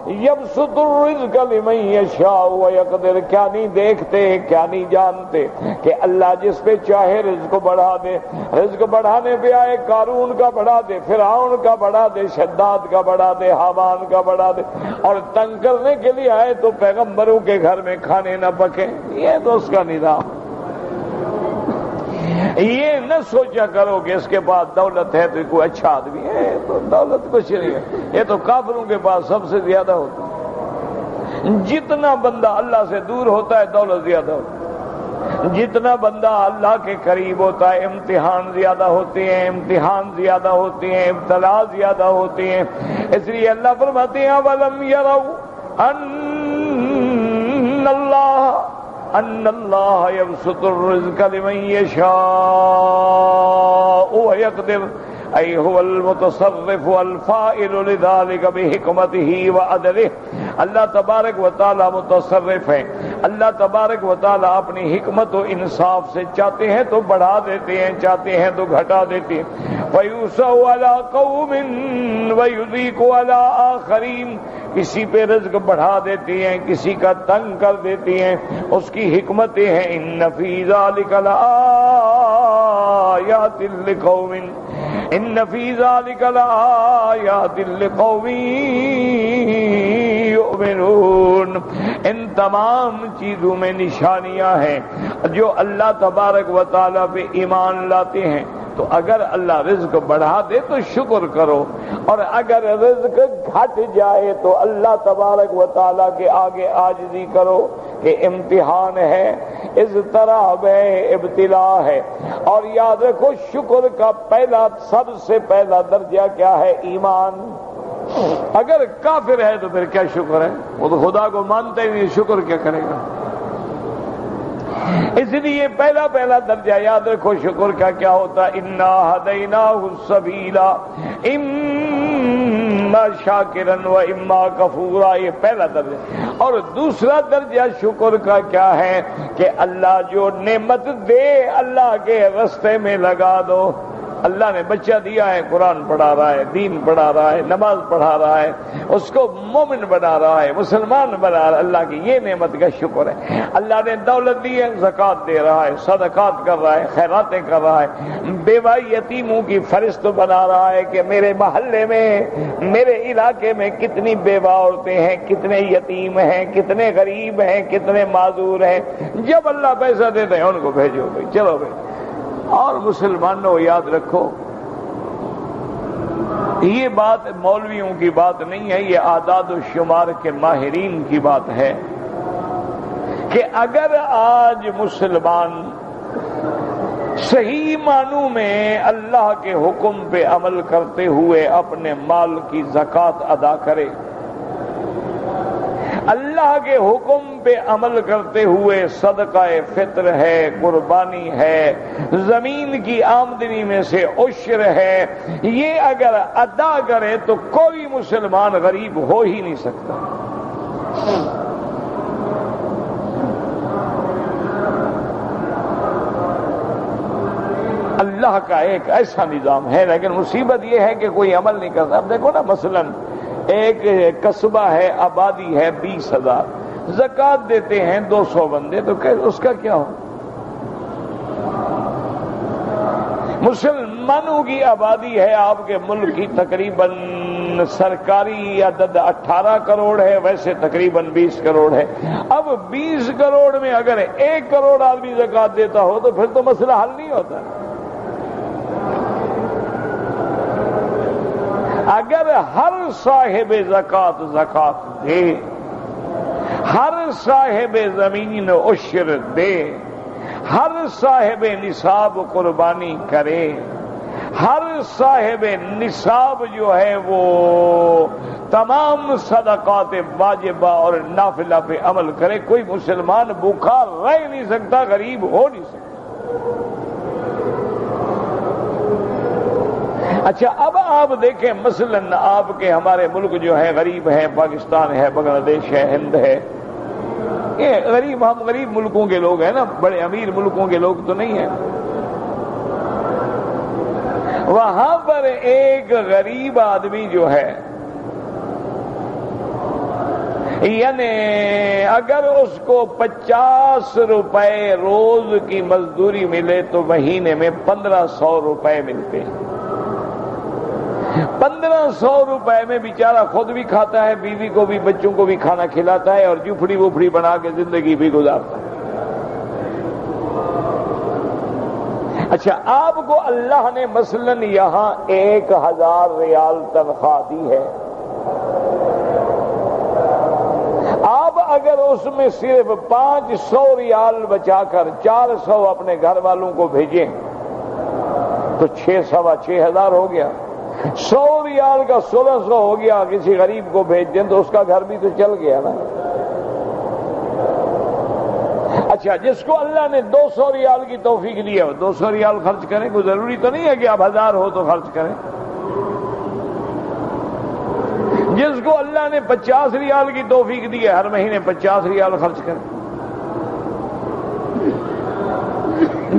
یبسط الرزق لمن یشاء ویقدر، کیا نہیں دیکھتے، کیا نہیں جانتے کہ اللہ جس پہ چاہے رزق بڑھا دے، رزق بڑھانے پہ آئے قارون کا بڑھا دے، فرعون کا بڑھا دے، شداد کا بڑھا دے، حامان کا بڑھا دے، اور تنگ کرنے کے لیے آئے تو پیغمبروں کے گھر میں کھانے نہ پکے۔ یہ تو اس کا نظام۔ یہ نہ سوچا کرو کہ اس کے پاس دولت ہے تو کوئی اچھا آدمی ہے، تو دولت کچھ نہیں ہے، یہ تو کافروں کے پاس سب سے زیادہ ہوتا ہے۔ جتنا بندہ اللہ سے دور ہوتا ہے دولت زیادہ ہوتی ہے، جتنا بندہ اللہ کے قریب ہوتا ہے امتحان زیادہ ہوتے ہیں، امتحان زیادہ ہوتے ہیں، ابتلا زیادہ ہوتے ہیں۔ اس لیے اللہ فرماتے ہیں وَلَمْ يَرَوْا ان اللہ یبسط الرزق لمن یشاء ویقدر ای هو المتصرف والفاعل لذلك بحکمته وعدلہ۔ اللہ تبارک و تعالی متصرف ہے، اللہ تبارک و تعالی اپنی حکمت و انصاف سے چاہتے ہیں تو بڑھا دیتے ہیں، چاہتے ہیں تو گھٹا دیتے ہیں۔ وَيُوسَعُ عَلَىٰ قَوْمٍ وَيُضِيقُ عَلَىٰ آخَرِينَ، کسی پہ رزق بڑھا دیتے ہیں، کسی کا تنگ کر دیتے ہیں، اس کی حکمتیں ہیں۔ ان فی ذلک لآیات لقوم، ان فی ذلک لآیات لقوم یؤمنون، ان تمام چیزوں میں نشانیاں ہیں جو اللہ تبارک و تعالیٰ پہ ایمان لاتے ہیں۔ تو اگر اللہ رزق بڑھا دے تو شکر کرو، اور اگر رزق گھٹ جائے تو اللہ تبارک و تعالیٰ کے آگے عاجزی کرو کہ امتحان ہے، اضطراب ہے، ابتلا ہے۔ اور یاد رکھو شکر کا سب سے پہلا درجہ کیا ہے؟ ایمان۔ اگر کافر ہے تو پھر کیا شکر ہے؟ وہ تو خدا کو مانتا ہی نہیں، شکر کیا کرے گا؟ اس لیے پہلا درجہ یاد رکھو شکر کا کیا ہوتا ہے؟ انا ہدیناہ السبیل اما شاکرا و اما کفورا، یہ پہلا درجہ۔ اور دوسرا درجہ شکر کا کیا ہے کہ اللہ جو نعمت دے اللہ کے راستے میں لگا دو۔ اللہ نے بچہ دیا ہے، قرآن پڑھا رہا ہے، دین پڑھا رہا ہے، نماز پڑھا رہا ہے، اس کو مومن بنا رہا ہے، مسلمان بنا رہا ہے، اللہ کی یہ نعمت کا شکر ہے۔ اللہ نے دولت دی ہے، زکوٰۃ دے رہا ہے، صدقات کر رہا ہے، خیراتیں کر رہا ہے، بیوہ یتیموں کی فہرست بنا رہا ہے کہ میرے محلے میں، میرے علاقے میں کتنی بیوہ عورتیں ہیں، کتنے یتیم ہیں، کتنے غریب ہیں، کتنے معذور ہیں۔ جب اللہ پیسہ دیتے ہیں ان کو بھیجو بھائی، چلو بھائی۔ اور مسلمانوں یاد رکھو یہ بات مولویوں کی بات نہیں ہے، یہ اعداد و شمار کے ماہرین کی بات ہے کہ اگر آج مسلمان صحیح معنوں میں اللہ کے حکم پہ عمل کرتے ہوئے اپنے مال کی زکوٰۃ ادا کرے، اللہ کے حکم پہ عمل کرتے ہوئے صدقہ فطر ہے، قربانی ہے، زمین کی آمدنی میں سے عشر ہے، یہ اگر ادا کرے تو کوئی مسلمان غریب ہو ہی نہیں سکتا۔ اللہ کا ایک ایسا نظام ہے، لیکن مصیبت یہ ہے کہ کوئی عمل نہیں کرتا۔ اب دیکھو نا، مثلاً ایک قصبہ ہے، آبادی ہے 20,000، زکوٰۃ دیتے ہیں 200 بندے، تو اس کا کیا ہو؟ مسلمانوں کی آبادی ہے آپ کے ملک کی تقریباً سرکاری عدد 18 کروڑ ہے، ویسے تقریباً 20 کروڑ ہے۔ اب 20 کروڑ میں اگر 1 کروڑ آدمی زکوٰۃ دیتا ہو تو پھر تو مسئلہ حل نہیں ہوتا۔ اگر ہر صاحب زکوٰۃ دے، ہر صاحب زمین عشر دے، ہر صاحب نصاب قربانی کرے، ہر صاحب نصاب جو ہے وہ تمام صدقات واجبہ اور نافلہ پہ عمل کرے، کوئی مسلمان بھوکا رہ نہیں سکتا، غریب ہو نہیں سکتا۔ اچھا اب آپ دیکھیں مثلاً آپ کے ہمارے ملک جو ہے غریب ہے، پاکستان ہے، بنگلہ دیش ہے، ہند ہے، یہ غریب، ہم غریب ملکوں کے لوگ ہیں نا، بڑے امیر ملکوں کے لوگ تو نہیں ہیں۔ وہاں پر ایک غریب آدمی جو ہے، یعنی اگر اس کو 50 روپے روز کی مزدوری ملے تو مہینے میں 1500 روپے ملتے ہیں۔ 1500 روپے میں بیچارہ خود بھی کھاتا ہے، بیوی کو بھی، بچوں کو بھی کھانا کھلاتا ہے، اور جھوپڑی وپڑی بنا کے زندگی بھی گزارتا ہے۔ اچھا آپ کو اللہ نے مثلاً یہاں 1000 ریال تنخواہ دی ہے، آپ اگر اس میں صرف 500 ریال بچا کر 400 اپنے گھر والوں کو بھیجیں تو 6,000 ہو گیا۔ 100 ریال کا 1600 ہو گیا، کسی غریب کو بھیج دیں تو اس کا گھر بھی تو چل گیا نا۔ اچھا جس کو اللہ نے 200 ریال کی توفیق دی ہے وہ 200 ریال خرچ کریں، کوئی ضروری تو نہیں ہے کہ آپ 1000 ہو تو خرچ کریں۔ جس کو اللہ نے 50 ریال کی توفیق دی ہے ہر مہینے 50 ریال خرچ کریں۔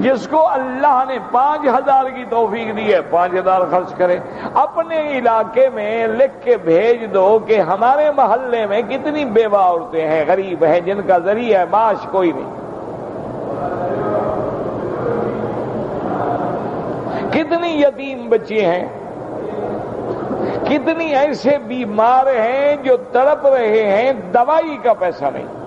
جس کو اللہ نے 5000 کی توفیق دی ہے 5000 خرچ کرے۔ اپنے علاقے میں لکھ کے بھیج دو کہ ہمارے محلے میں کتنی بیوہ عورتیں ہیں، غریب ہیں، جن کا ذریعہ معاش کوئی نہیں، کتنی یتیم بچے ہیں، کتنی ایسے بیمار ہیں جو تڑپ رہے ہیں، دوائی کا پیسہ نہیں۔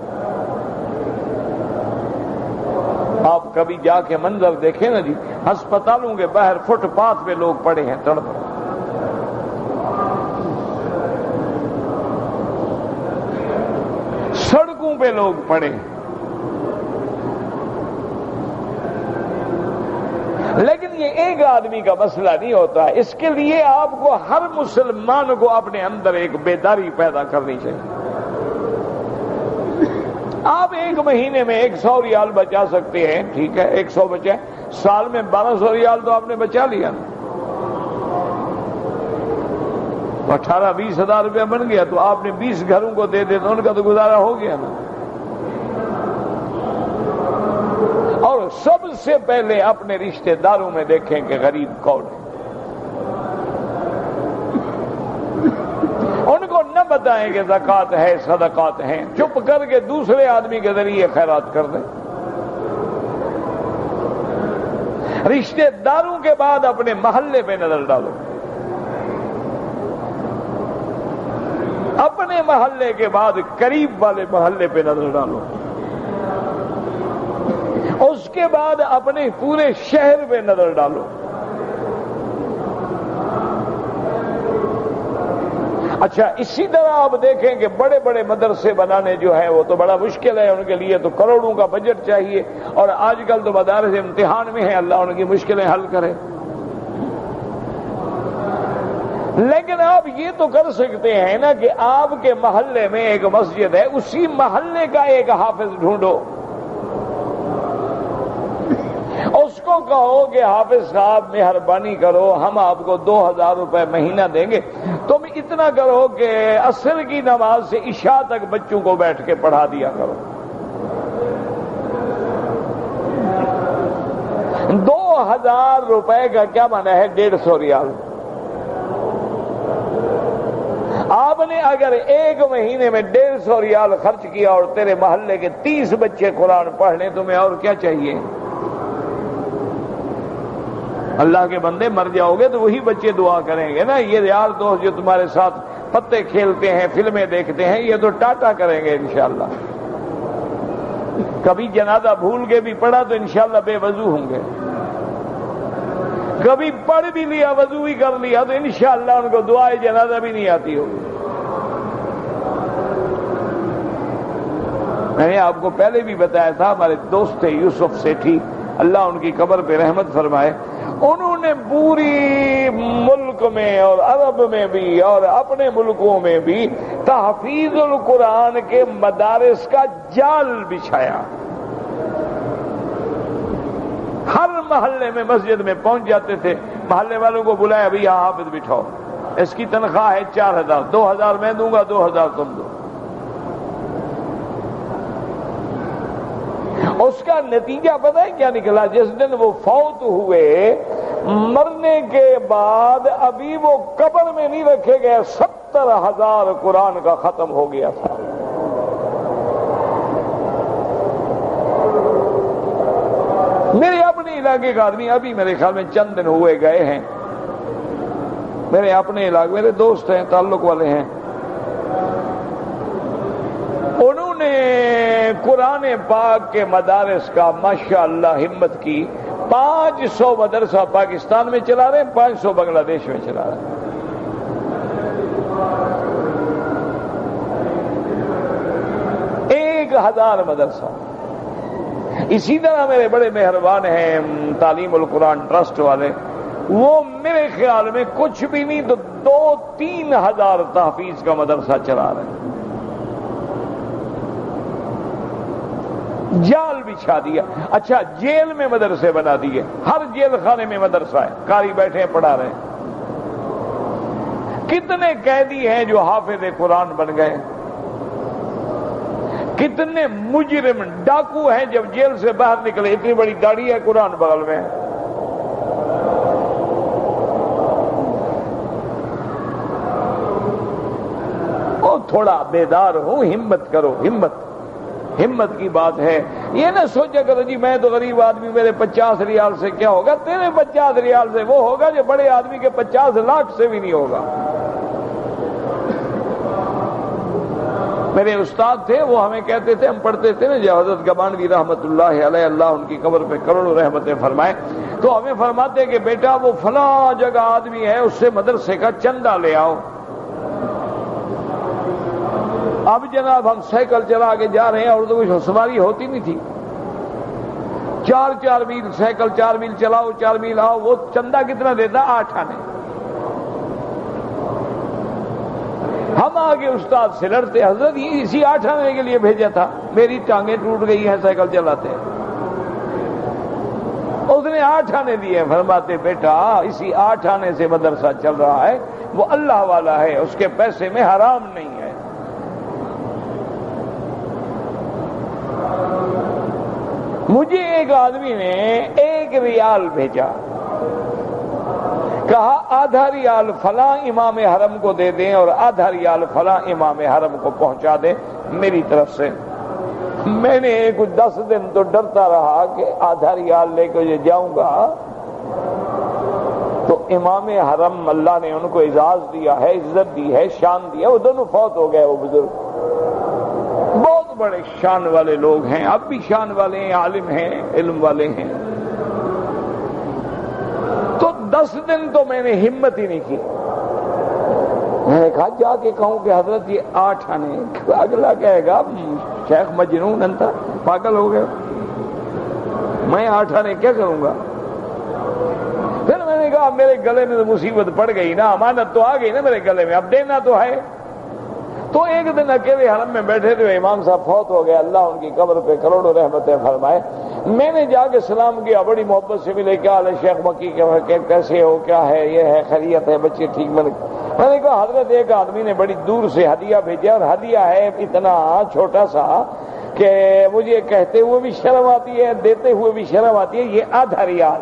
آپ کبھی جا کے منظر دیکھیں نا جی، ہسپتالوں کے باہر فٹ پاتھ پہ لوگ پڑے ہیں تڑپ، سڑکوں پہ لوگ پڑے ہیں۔ لیکن یہ ایک آدمی کا مسئلہ نہیں ہوتا، اس کے لیے آپ کو ہر مسلمان کو اپنے اندر ایک بیداری پیدا کرنی چاہیے۔ آپ ایک مہینے میں 100 ریال بچا سکتے ہیں، ٹھیک ہے 100 بچائیں، سال میں 1200 ریال تو آپ نے بچا لیا نا، 18-20 ہزار روپیہ بن گیا، تو آپ نے 20 گھروں کو دے دے تو ان کا تو گزارا ہو گیا نا۔ اور سب سے پہلے اپنے رشتہ داروں میں دیکھیں کہ غریب کون ہے، ان کو نہ بتائیں کہ زکوٰۃ ہے صدقات ہیں، چپ کر کے دوسرے آدمی کے ذریعے خیرات کر دیں۔ رشتہ داروں کے بعد اپنے محلے پہ نظر ڈالو، اپنے محلے کے بعد قریب والے محلے پہ نظر ڈالو، اس کے بعد اپنے پورے شہر پہ نظر ڈالو۔ اچھا اسی طرح آپ دیکھیں کہ بڑے بڑے مدرسے بنانے جو ہیں وہ تو بڑا مشکل ہے، ان کے لیے تو کروڑوں کا بجٹ چاہیے، اور آج کل تو مدارس امتحان میں ہیں، اللہ ان کی مشکلیں حل کرے۔ لیکن آپ یہ تو کر سکتے ہیں نا کہ آپ کے محلے میں ایک مسجد ہے، اسی محلے کا ایک حافظ ڈھونڈو، اس کو کہو کہ حافظ صاحب مہربانی کرو، ہم آپ کو 2000 روپے مہینہ دیں گے، تم اتنا کرو کہ عصر کی نماز سے عشاء تک بچوں کو بیٹھ کے پڑھا دیا کرو۔ 2000 روپے کا کیا معنی ہے؟ 150 ریال۔ آپ نے اگر ایک مہینے میں 150 ریال خرچ کیا اور تیرے محلے کے 30 بچے قرآن پڑھ لیں، تمہیں اور کیا چاہیے؟ اللہ کے بندے مر جاؤ گے تو وہی بچے دعا کریں گے نا، یہ یار دوست جو تمہارے ساتھ پتے کھیلتے ہیں، فلمیں دیکھتے ہیں، یہ تو ٹاٹا کریں گے انشاءاللہ۔ کبھی جنازہ بھول کے بھی پڑھا تو انشاءاللہ بے وضو ہوں گے، کبھی پڑھ بھی لیا وضو بھی کر لیا تو انشاءاللہ ان کو دعائے جنازہ بھی نہیں آتی ہوگی۔ میں نے آپ کو پہلے بھی بتایا تھا، ہمارے دوست تھے یوسف سیٹھی، اللہ ان کی قبر پہ رحمت فرمائے، انہوں نے پوری ملک میں اور عرب میں بھی اور اپنے ملکوں میں بھی تحفیظ القرآن کے مدارس کا جال بچھایا۔ ہر محلے میں مسجد میں پہنچ جاتے تھے، محلے والوں کو بلایا، بھئی یہاں حافظ بٹھاؤ، اس کی تنخواہ ہے 4000، 2000 میں دوں گا، 2000 تم دو۔ اس کا نتیجہ پتہ ہے کیا نکلا؟ جس دن وہ فوت ہوئے، مرنے کے بعد ابھی وہ قبر میں نہیں رکھے گئے، 70,000 قرآن کا ختم ہو گیا تھا۔ میرے اپنے علاقے کا آدمی، ابھی میرے خیال میں چند دن ہوئے گئے ہیں، میرے اپنے علاقے، میرے دوست ہیں، تعلق والے ہیں، انہوں نے قرآن پاک کے مدارس کا ماشاءاللہ ہمت کی، 500 مدرسہ پاکستان میں چلا رہے ہیں، 500 بنگلہ دیش میں چلا رہے ہیں۔ 1000 مدرسہ۔ اسی طرح میرے بڑے مہربان ہیں تعلیم القرآن ٹرسٹ والے، وہ میرے خیال میں کچھ بھی نہیں تو 2-3 ہزار تحفیظ کا مدرسہ چلا رہے ہیں۔ جال بچھا دیا۔ اچھا جیل میں مدرسے بنا دیے، ہر جیل خانے میں مدرسہ ہے، قاری بیٹھے ہیں پڑھا رہے ہیں۔ کتنے قیدی ہیں جو حافظ قرآن بن گئے، کتنے مجرم ڈاکو ہیں جب جیل سے باہر نکلے، اتنی بڑی داڑھی ہے، قرآن بغل میں ہے۔ اور تھوڑا بیدار ہو، ہمت کرو، ہمت کی بات ہے۔ یہ نہ سوچا کرو جی میں تو غریب آدمی، میرے 50 ریال سے کیا ہوگا، تیرے 50 ریال سے وہ ہوگا جو بڑے آدمی کے 50 لاکھ سے بھی نہیں ہوگا۔ میرے استاد تھے، وہ ہمیں کہتے تھے، ہم پڑھتے تھے نا، جو حضرت گبانوی رحمت اللہ علیہ، اللہ ان کی قبر پہ کروڑوں رحمتیں فرمائے، تو ہمیں فرماتے کہ بیٹا وہ فلاں جگہ آدمی ہے، اس سے مدرسے کا چندہ لے آؤ۔ اب جناب ہم سائیکل چلا کے جا رہے ہیں اور تو کچھ سواری ہوتی نہیں تھی، 4 میل سائیکل 4 میل چلاؤ 4 میل آؤ، وہ چندہ کتنا دیتا؟ 8 آنے۔ ہم آگے استاد سے لڑتے، حضرت یہ اسی 8 آنے کے لیے بھیجا تھا، میری ٹانگیں ٹوٹ گئی ہیں سائیکل چلاتے۔ اس نے 8 آنے دیے۔ فرماتے بیٹا اسی 8 آنے سے مدرسہ چل رہا ہے، وہ اللہ والا ہے، اس کے پیسے میں حرام نہیں ہے۔ مجھے ایک آدمی نے 1 ریال بھیجا، کہا آدھا ریال فلاں امام حرم کو دے دیں اور آدھا ریال فلاں امام حرم کو پہنچا دیں میری طرف سے۔ میں نے کچھ 10 دن تو ڈرتا رہا کہ آدھا ریال لے کے جاؤں گا تو امام حرم اللہ نے ان کو اعزاز دیا ہے، عزت دی ہے، شان دی ہے، وہ دونوں فوت ہو گئے۔ وہ بزرگ بہت بڑے شان والے لوگ ہیں، اب بھی شان والے ہیں، عالم ہیں، علم والے ہیں۔ تو 10 دن تو میں نے ہمت ہی نہیں کی۔ میں نے کہا جا کے کہوں کہ حضرت یہ 8 آنے، اگلا کہے گا شیخ مجنون انتا، پاگل ہو گئے، میں 8 آنے کیا کروں گا؟ پھر میں نے کہا میرے گلے میں تو مصیبت پڑ گئی نا، امانت تو آ گئی نا میرے گلے میں، اب دینا تو ہے۔ تو ایک دن اکیلے حرم میں بیٹھے تھے، امام صاحب فوت ہو گئے، اللہ ان کی قبر پہ کروڑوں رحمتیں فرمائے۔ میں نے جا کے سلام کیا، بڑی محبت سے ملے، کیا حال ہے شیخ مکی کے، کیسے ہو، کیا ہے، یہ ہے، خیریت ہے، بچے ٹھیک؟ میں نے کہا حضرت ایک آدمی نے بڑی دور سے ہدیہ بھیجا، اور ہدیہ ہے اتنا چھوٹا سا کہ مجھے کہتے ہوئے بھی شرم آتی ہے، دیتے ہوئے بھی شرم آتی ہے، یہ آدھا ریال۔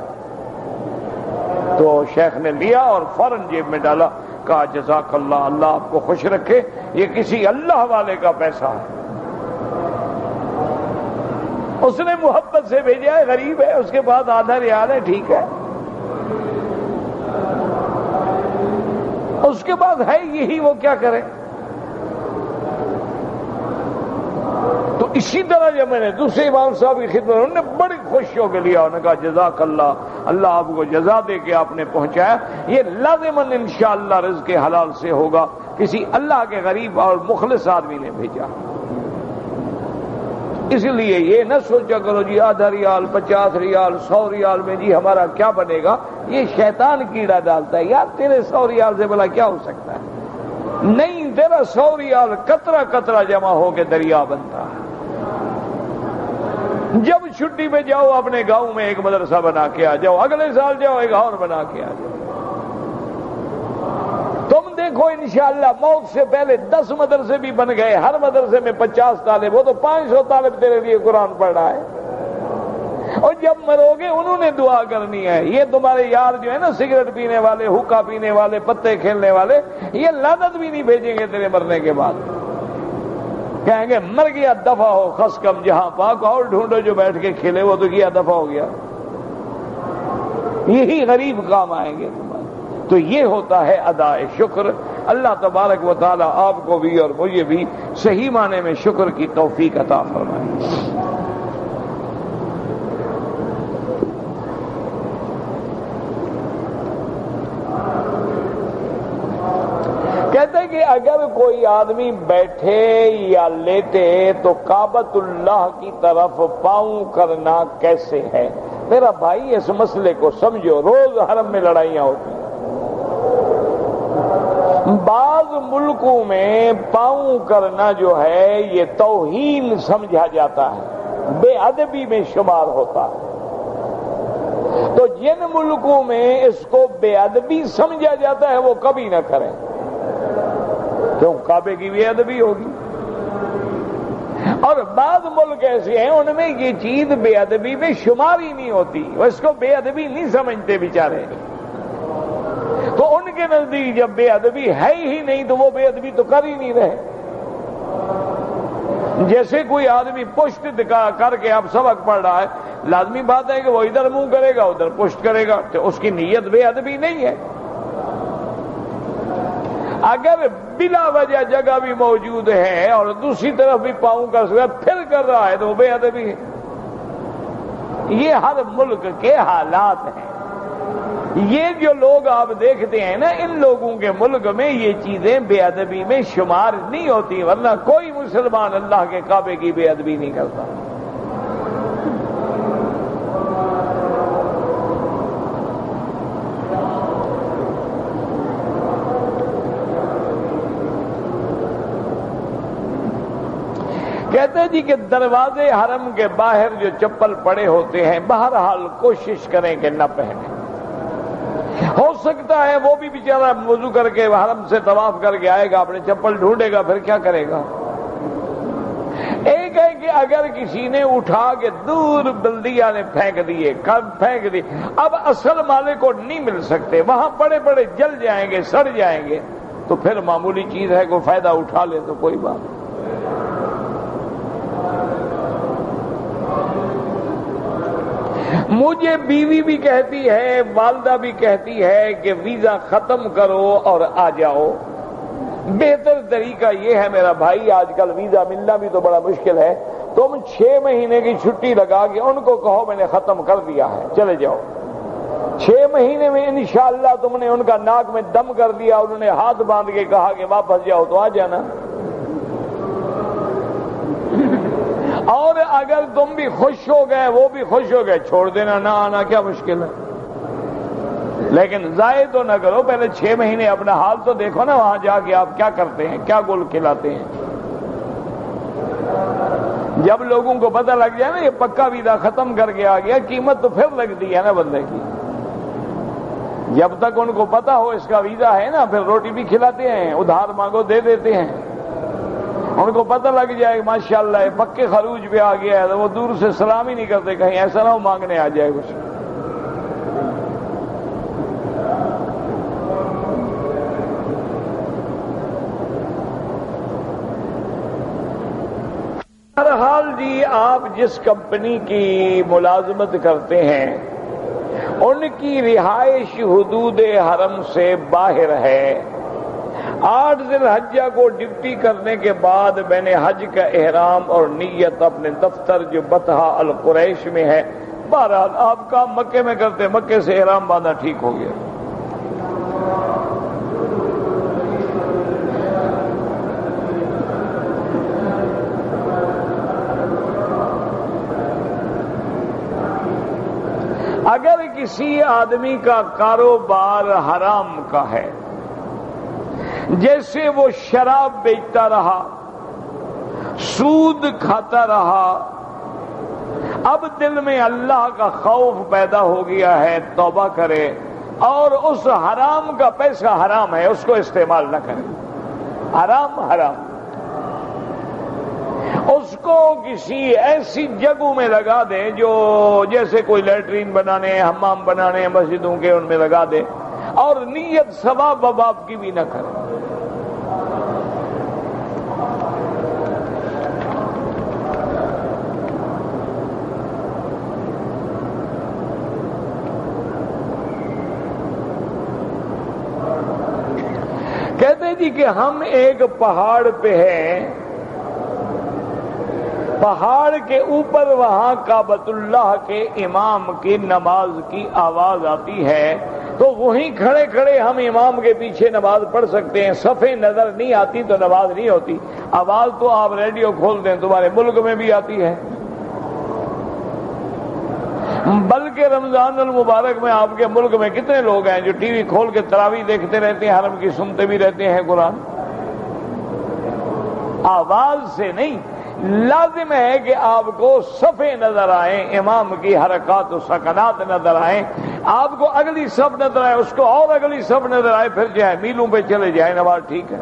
تو شیخ نے لیا اور فوراً جیب میں ڈالا، کہا جزاک اللہ، اللہ آپ کو خوش رکھے، یہ کسی اللہ والے کا پیسہ ہے، اس نے محبت سے بھیجا ہے، غریب ہے، اس کے پاس آدھا ریال ہے، ٹھیک ہے، اس کے پاس ہے یہی، وہ کیا کرے؟ تو اسی طرح جب میں نے دوسرے امام صاحب کی خدمت، انہوں نے بڑی خوش ہو کے لیا، انہوں نے کہا جزاک اللہ، اللہ آپ کو جزا دے کے آپ نے پہنچایا، یہ لازماً انشاءاللہ رزق حلال سے ہوگا، کسی اللہ کے غریب اور مخلص آدمی نے بھیجا۔ اس لیے یہ نہ سوچا کرو جی آدھا ریال 50 ریال 100 ریال میں جی ہمارا کیا بنے گا، یہ شیطان کیڑا ڈالتا ہے، یار تیرے 100 ریال سے بھلا کیا ہو سکتا ہے؟ نہیں، تیرا 100 ریال قطرہ قطرہ جمع ہو کے دریا بنتا ہے۔ جب چھٹی پہ جاؤ اپنے گاؤں میں ایک مدرسہ بنا کے آ جاؤ، اگلے سال جاؤ ایک اور بنا کے آ جاؤ، تم دیکھو انشاءاللہ موت سے پہلے 10 مدرسے بھی بن گئے، ہر مدرسے میں 50 طالب، وہ تو 500 طالب تیرے لیے قرآن پڑھ رہا ہے، اور جب مرو گے انہوں نے دعا کرنی ہے۔ یہ تمہارے یار جو ہے نا سگریٹ پینے والے، حقہ پینے والے، پتے کھیلنے والے، یہ لعنت بھی نہیں بھیجیں گے تیرے مرنے کے بعد، کہیں گے مر گیا دفع ہو، خس کم جہاں پاک، اور ڈھونڈو جو بیٹھ کے کھیلے، وہ تو کیا دفع ہو گیا۔ یہی غریب کام آئیں گے تمہارے۔ تو یہ ہوتا ہے ادائے شکر۔ اللہ تبارک و تعالی آپ کو بھی اور مجھے بھی صحیح معنی میں شکر کی توفیق عطا فرمائے۔ کہتے ہیں کہ اگر کوئی آدمی بیٹھے یا لیٹے تو کعبۃ اللہ کی طرف پاؤں کرنا کیسے ہے؟ میرا بھائی اس مسئلے کو سمجھو، روز حرم میں لڑائیاں ہوتی ہیں، بعض ملکوں میں پاؤں کرنا جو ہے یہ توہین سمجھا جاتا ہے، بے ادبی میں شمار ہوتا ہے۔ تو جن ملکوں میں اس کو بے ادبی سمجھا جاتا ہے وہ کبھی نہ کریں، کیوں؟ کعبے کی بے ادبی ہوگی۔ اور بعض ملک ایسے ہیں ان میں یہ چیز بے ادبی میں شمار ہی نہیں ہوتی، وہ اس کو بے ادبی نہیں سمجھتے بیچارے، تو ان کے نزدیک جب بے ادبی ہے ہی نہیں تو وہ بے ادبی تو کر ہی نہیں رہے۔ جیسے کوئی آدمی پشت کر کے اب سبق پڑھ رہا ہے، لازمی بات ہے کہ وہ ادھر منہ کرے گا ادھر پشت کرے گا، تو اس کی نیت بے ادبی نہیں ہے۔ اگر بلا وجہ جگہ بھی موجود ہے اور دوسری طرف بھی پاؤں کا سر پھر کر رہا ہے تو وہ بے ادبی ہے۔ یہ ہر ملک کے حالات ہیں۔ یہ جو لوگ آپ دیکھتے ہیں نا، ان لوگوں کے ملک میں یہ چیزیں بے ادبی میں شمار نہیں ہوتی، ورنہ کوئی مسلمان اللہ کے کعبے کی بے ادبی نہیں کرتا۔ کہتے ہیں جی کہ دروازے حرم کے باہر جو چپل پڑے ہوتے ہیں بہرحال کوشش کریں کہ نہ پہنیں. ہو سکتا ہے وہ بھی بیچارہ وضو کر کے حرم سے طواف کر کے آئے گا, اپنے چپل ڈھونڈے گا, پھر کیا کرے گا؟ ایک ہے کہ اگر کسی نے اٹھا کے دور بلدیہ نے پھینک دیے, اب اصل مالک کو نہیں مل سکتے, وہاں پڑے پڑے جل جائیں گے, سڑ جائیں گے, تو پھر معمولی چیز ہے, کوئی فائدہ اٹھا لے تو کوئی بات نہیں. مجھے بیوی بھی کہتی ہے, والدہ بھی کہتی ہے کہ ویزا ختم کرو اور آ جاؤ. بہتر طریقہ یہ ہے میرا بھائی, آج کل ویزا ملنا بھی تو بڑا مشکل ہے, تم 6 مہینے کی چھٹی لگا کے ان کو کہو میں نے ختم کر دیا ہے, چلے جاؤ. 6 مہینے میں انشاءاللہ تم نے ان کا ناک میں دم کر دیا, انہوں نے ہاتھ باندھ کے کہا کہ واپس جاؤ, تو آ جانا. اور اگر تم بھی خوش ہو گئے, وہ بھی خوش ہو گئے, چھوڑ دینا, نہ آنا کیا مشکل ہے. لیکن ضائع تو نہ کرو, پہلے 6 مہینے اپنا حال تو دیکھو نا, وہاں جا کے آپ کیا کرتے ہیں, کیا گول کھلاتے ہیں. جب لوگوں کو پتہ لگ جائے نا یہ پکا ویزا ختم کر کے آ گیا, قیمت تو پھر لگتی ہے نا بندے کی. جب تک ان کو پتہ ہو اس کا ویزا ہے نا, پھر روٹی بھی کھلاتے ہیں, ادھار مانگو دے دیتے ہیں. ان کو پتہ لگ جائے ماشاءاللہ یہ پکے خروج پہ آ گیا ہے, تو وہ دور سے سلام ہی نہیں کرتے, کہیں ایسا نہ ہو مانگنے آ جائے کچھ. بہرحال جی, آپ جس کمپنی کی ملازمت کرتے ہیں ان کی رہائش حدود حرم سے باہر ہے. 8 ذی الحجہ کو ڈیوٹی کرنے کے بعد میں نے حج کا احرام اور نیت اپنے دفتر جو بطحہ القریش میں ہے, بہرحال آپ کام مکے میں کرتے, مکے سے احرام باندھا, ٹھیک ہو گیا. اگر کسی آدمی کا کاروبار حرام کا ہے, جیسے وہ شراب بیچتا رہا, سود کھاتا رہا, اب دل میں اللہ کا خوف پیدا ہو گیا ہے, توبہ کرے اور اس حرام کا پیسہ حرام ہے اس کو استعمال نہ کرے. حرام حرام, اس کو کسی ایسی جگہوں میں لگا دے جو جیسے کوئی لیٹرین بنانے ہیں, حمام بنانے ہیں مسجدوں کے, ان میں لگا دے, اور نیت ثواب وباب کی بھی نہ کرے. کہتے جی کہ ہم ایک پہاڑ پہ ہیں, پہاڑ کے اوپر وہاں کعبۃ اللہ کے امام کی نماز کی آواز آتی ہے, تو وہیں کھڑے کھڑے ہم امام کے پیچھے نماز پڑھ سکتے ہیں. صفیں نظر نہیں آتی تو نماز نہیں ہوتی. آواز تو آپ ریڈیو کھول دیں, تمہارے ملک میں بھی آتی ہے, بلکہ رمضان المبارک میں آپ کے ملک میں کتنے لوگ ہیں جو ٹی وی کھول کے تراویح دیکھتے رہتے ہیں, حرم کی سنتے بھی رہتے ہیں قرآن. آواز سے نہیں, لازم ہے کہ آپ کو صفیں نظر آئیں, امام کی حرکات و سکنات نظر آئیں, آپ کو اگلی صف نظر آئے, اس کو اور اگلی صف نظر آئے, پھر جائیں میلوں پہ چلے جائیں, نماز ٹھیک ہے.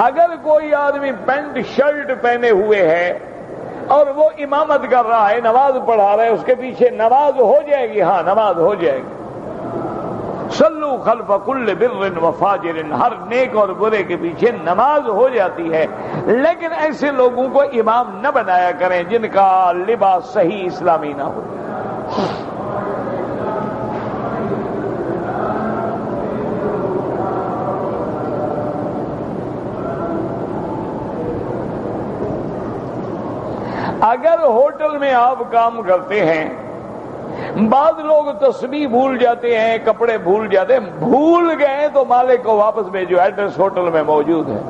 اگر کوئی آدمی پینٹ شرٹ پہنے ہوئے ہے اور وہ امامت کر رہا ہے, نماز پڑھا رہا ہے, اس کے پیچھے نماز ہو جائے گی, ہاں نماز ہو جائے گی. صلو خلف کل بر و فاجر, ہر نیک اور برے کے پیچھے نماز ہو جاتی ہے. لیکن ایسے لوگوں کو امام نہ بنایا کریں جن کا لباس صحیح اسلامی نہ ہو. اگر ہوٹل میں آپ کام کرتے ہیں, بعض لوگ تسبیح بھول جاتے ہیں, کپڑے بھول جاتے ہیں, بھول گئے تو مالک کو واپس بھیجو, ایڈریس ہوٹل میں موجود ہے.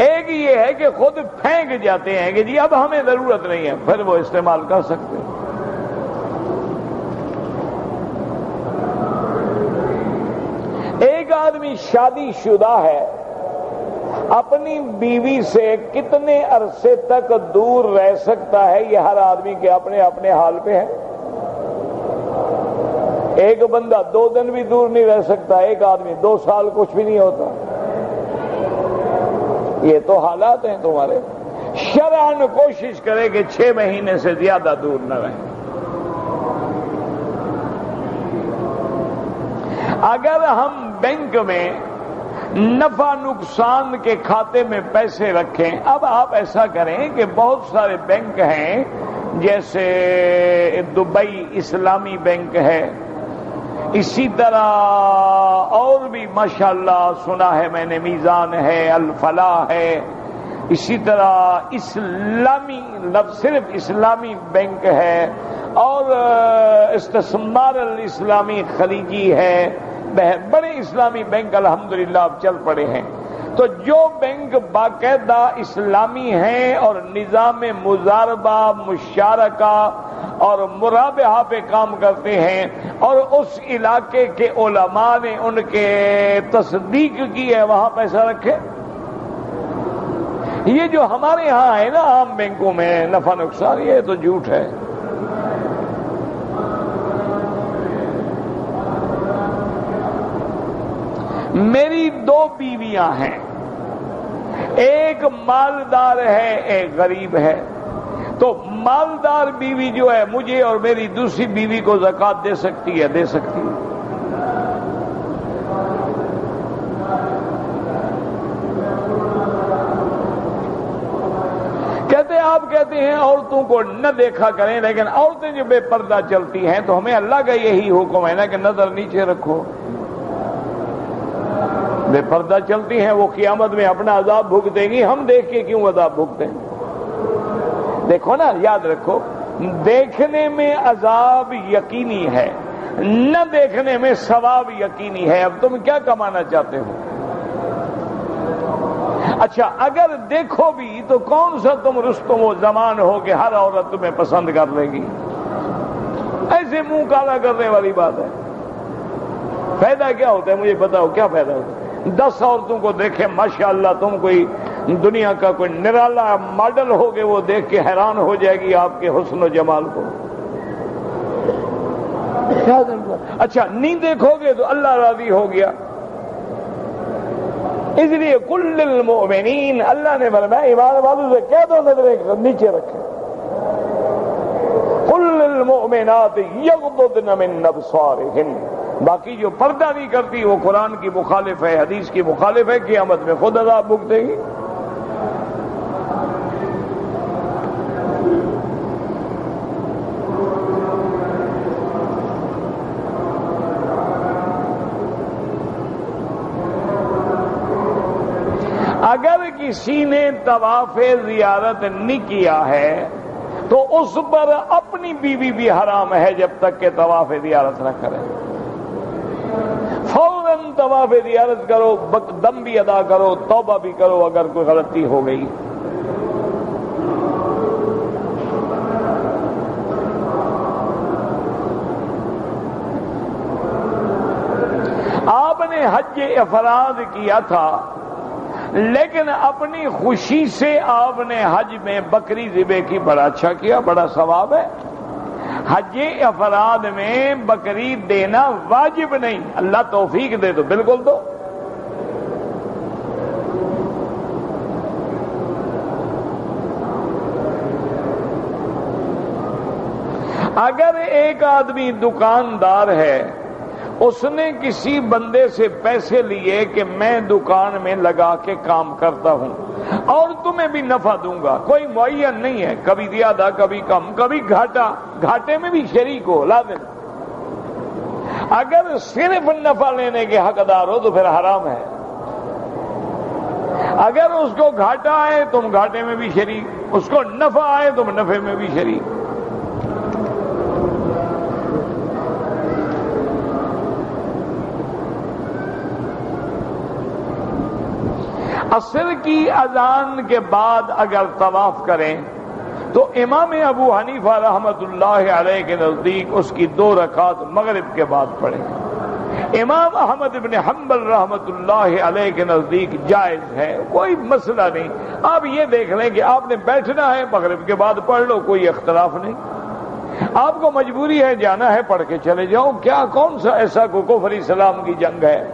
ایک یہ ہے کہ خود پھینک جاتے ہیں کہ جی اب ہمیں ضرورت نہیں ہے, پھر وہ استعمال کر سکتے ہیں. آدمی شادی شدہ ہے اپنی بیوی سے کتنے عرصے تک دور رہ سکتا ہے؟ یہ ہر آدمی کے اپنے اپنے حال پہ ہے. ایک بندہ 2 دن بھی دور نہیں رہ سکتا، ایک آدمی 2 سال کچھ بھی نہیں ہوتا. یہ تو حالات ہیں تمہارے. شرعاً کوشش کرے کہ 6 مہینے سے زیادہ دور نہ رہیں. اگر ہم بینک میں نفع نقصان کے کھاتے میں پیسے رکھیں، اب آپ ایسا کریں کہ بہت سارے بینک ہیں، جیسے دبئی اسلامی بینک ہے، اسی طرح اور بھی ماشاءاللہ سنا ہے میں نے، میزان ہے، الفلاح ہے، اسی طرح اسلامی صرف اسلامی بینک ہے، اور استثمار الاسلامی خلیجی ہے. بڑے اسلامی بینک الحمدللہ اب چل پڑے ہیں. تو جو بینک باقاعدہ اسلامی ہیں اور نظام مضاربہ، مشارکہ اور مرابحہ پہ کام کرتے ہیں، اور اس علاقے کے علماء نے ان کے تصدیق کی ہے، وہاں پیسہ رکھے. یہ جو ہمارے ہاں ہے نا عام بینکوں میں نفع نقصان، یہ تو جھوٹ ہے. میری 2 بیویاں ہیں، ایک مالدار ہے ایک غریب ہے. تو مالدار بیوی جو ہے مجھے اور میری دوسری بیوی کو زکوٰۃ دے سکتی ہے؟ دے سکتی ہے. آپ کہتے ہیں عورتوں کو نہ دیکھا کریں، لیکن عورتیں جو بے پردہ چلتی ہیں تو ہمیں اللہ کا یہی حکم ہے نا کہ نظر نیچے رکھو. بے پردہ چلتی ہیں وہ قیامت میں اپنا عذاب بھگتیں گی، ہم دیکھ کے کیوں عذاب بھگتیں؟ دیکھو نا، یاد رکھو، دیکھنے میں عذاب یقینی ہے، نہ دیکھنے میں ثواب یقینی ہے. اب تم کیا کمانا چاہتے ہو؟ اچھا اگر دیکھو بھی تو کون سا تم رستم و زمان ہو کہ ہر عورت تمہیں پسند کر لے گی؟ ایسے منہ کالا کرنے والی بات ہے. فائدہ کیا ہوتا ہے مجھے بتاؤ، کیا فائدہ ہوتا ہے؟ 10 عورتوں کو دیکھے ماشاءاللہ تم کوئی دنیا کا کوئی نرالا ماڈل ہوگے، وہ دیکھ کے حیران ہو جائے گی آپ کے حسن و جمال کو. اچھا نہیں دیکھو گے تو اللہ راضی ہو گیا. اس لیے کل المؤمنین، اللہ نے فرمایا ایمان والوں سے کہہ دو نظریں نیچے رکھیں. کل المؤمنات یغضضن من ابصارہن. باقی جو پردہ نہیں کرتی وہ قرآن کی مخالف ہے، حدیث کی مخالف ہے، قیامت میں خود عذاب بھگتے گی. اگر کسی نے طواف زیارت نہیں کیا ہے تو اس پر اپنی بیوی بھی حرام ہے جب تک کہ طواف زیارت نہ کرے. فوراً طواف زیارت کرو، دم بھی ادا کرو، توبہ بھی کرو اگر کوئی غلطی ہو گئی. آپ نے حج افراد کیا تھا، لیکن اپنی خوشی سے آپ نے حج میں بکری ذبح کی، بڑا اچھا کیا، بڑا ثواب ہے. حج افراد میں بکری دینا واجب نہیں، اللہ توفیق دے تو بالکل دو. اگر ایک آدمی دکاندار ہے، اس نے کسی بندے سے پیسے لیے کہ میں دکان میں لگا کے کام کرتا ہوں اور تمہیں بھی نفع دوں گا، کوئی معین نہیں ہے، کبھی زیادہ کبھی کم کبھی گھاٹا، گھاٹے میں بھی شریک ہو لازم. اگر صرف نفع لینے کے حقدار ہو تو پھر حرام ہے. اگر اس کو گھاٹا آئے تم گھاٹے میں بھی شریک، اس کو نفع آئے تم نفع میں بھی شریک. عصر کی اذان کے بعد اگر طواف کریں تو امام ابو حنیفہ رحمۃ اللہ علیہ کے نزدیک اس کی 2 رکعات مغرب کے بعد پڑھیں. امام احمد بن حنبل رحمت اللہ علیہ کے نزدیک جائز ہے، کوئی مسئلہ نہیں۔ آپ یہ دیکھ لیں کہ آپ نے بیٹھنا ہے مغرب کے بعد پڑھ لو، کوئی اختلاف نہیں۔ آپ کو مجبوری ہے جانا ہے، پڑھ کے چلے جاؤ، کیا کون سا ایسا کوئی کفر اسلام کی جنگ ہے؟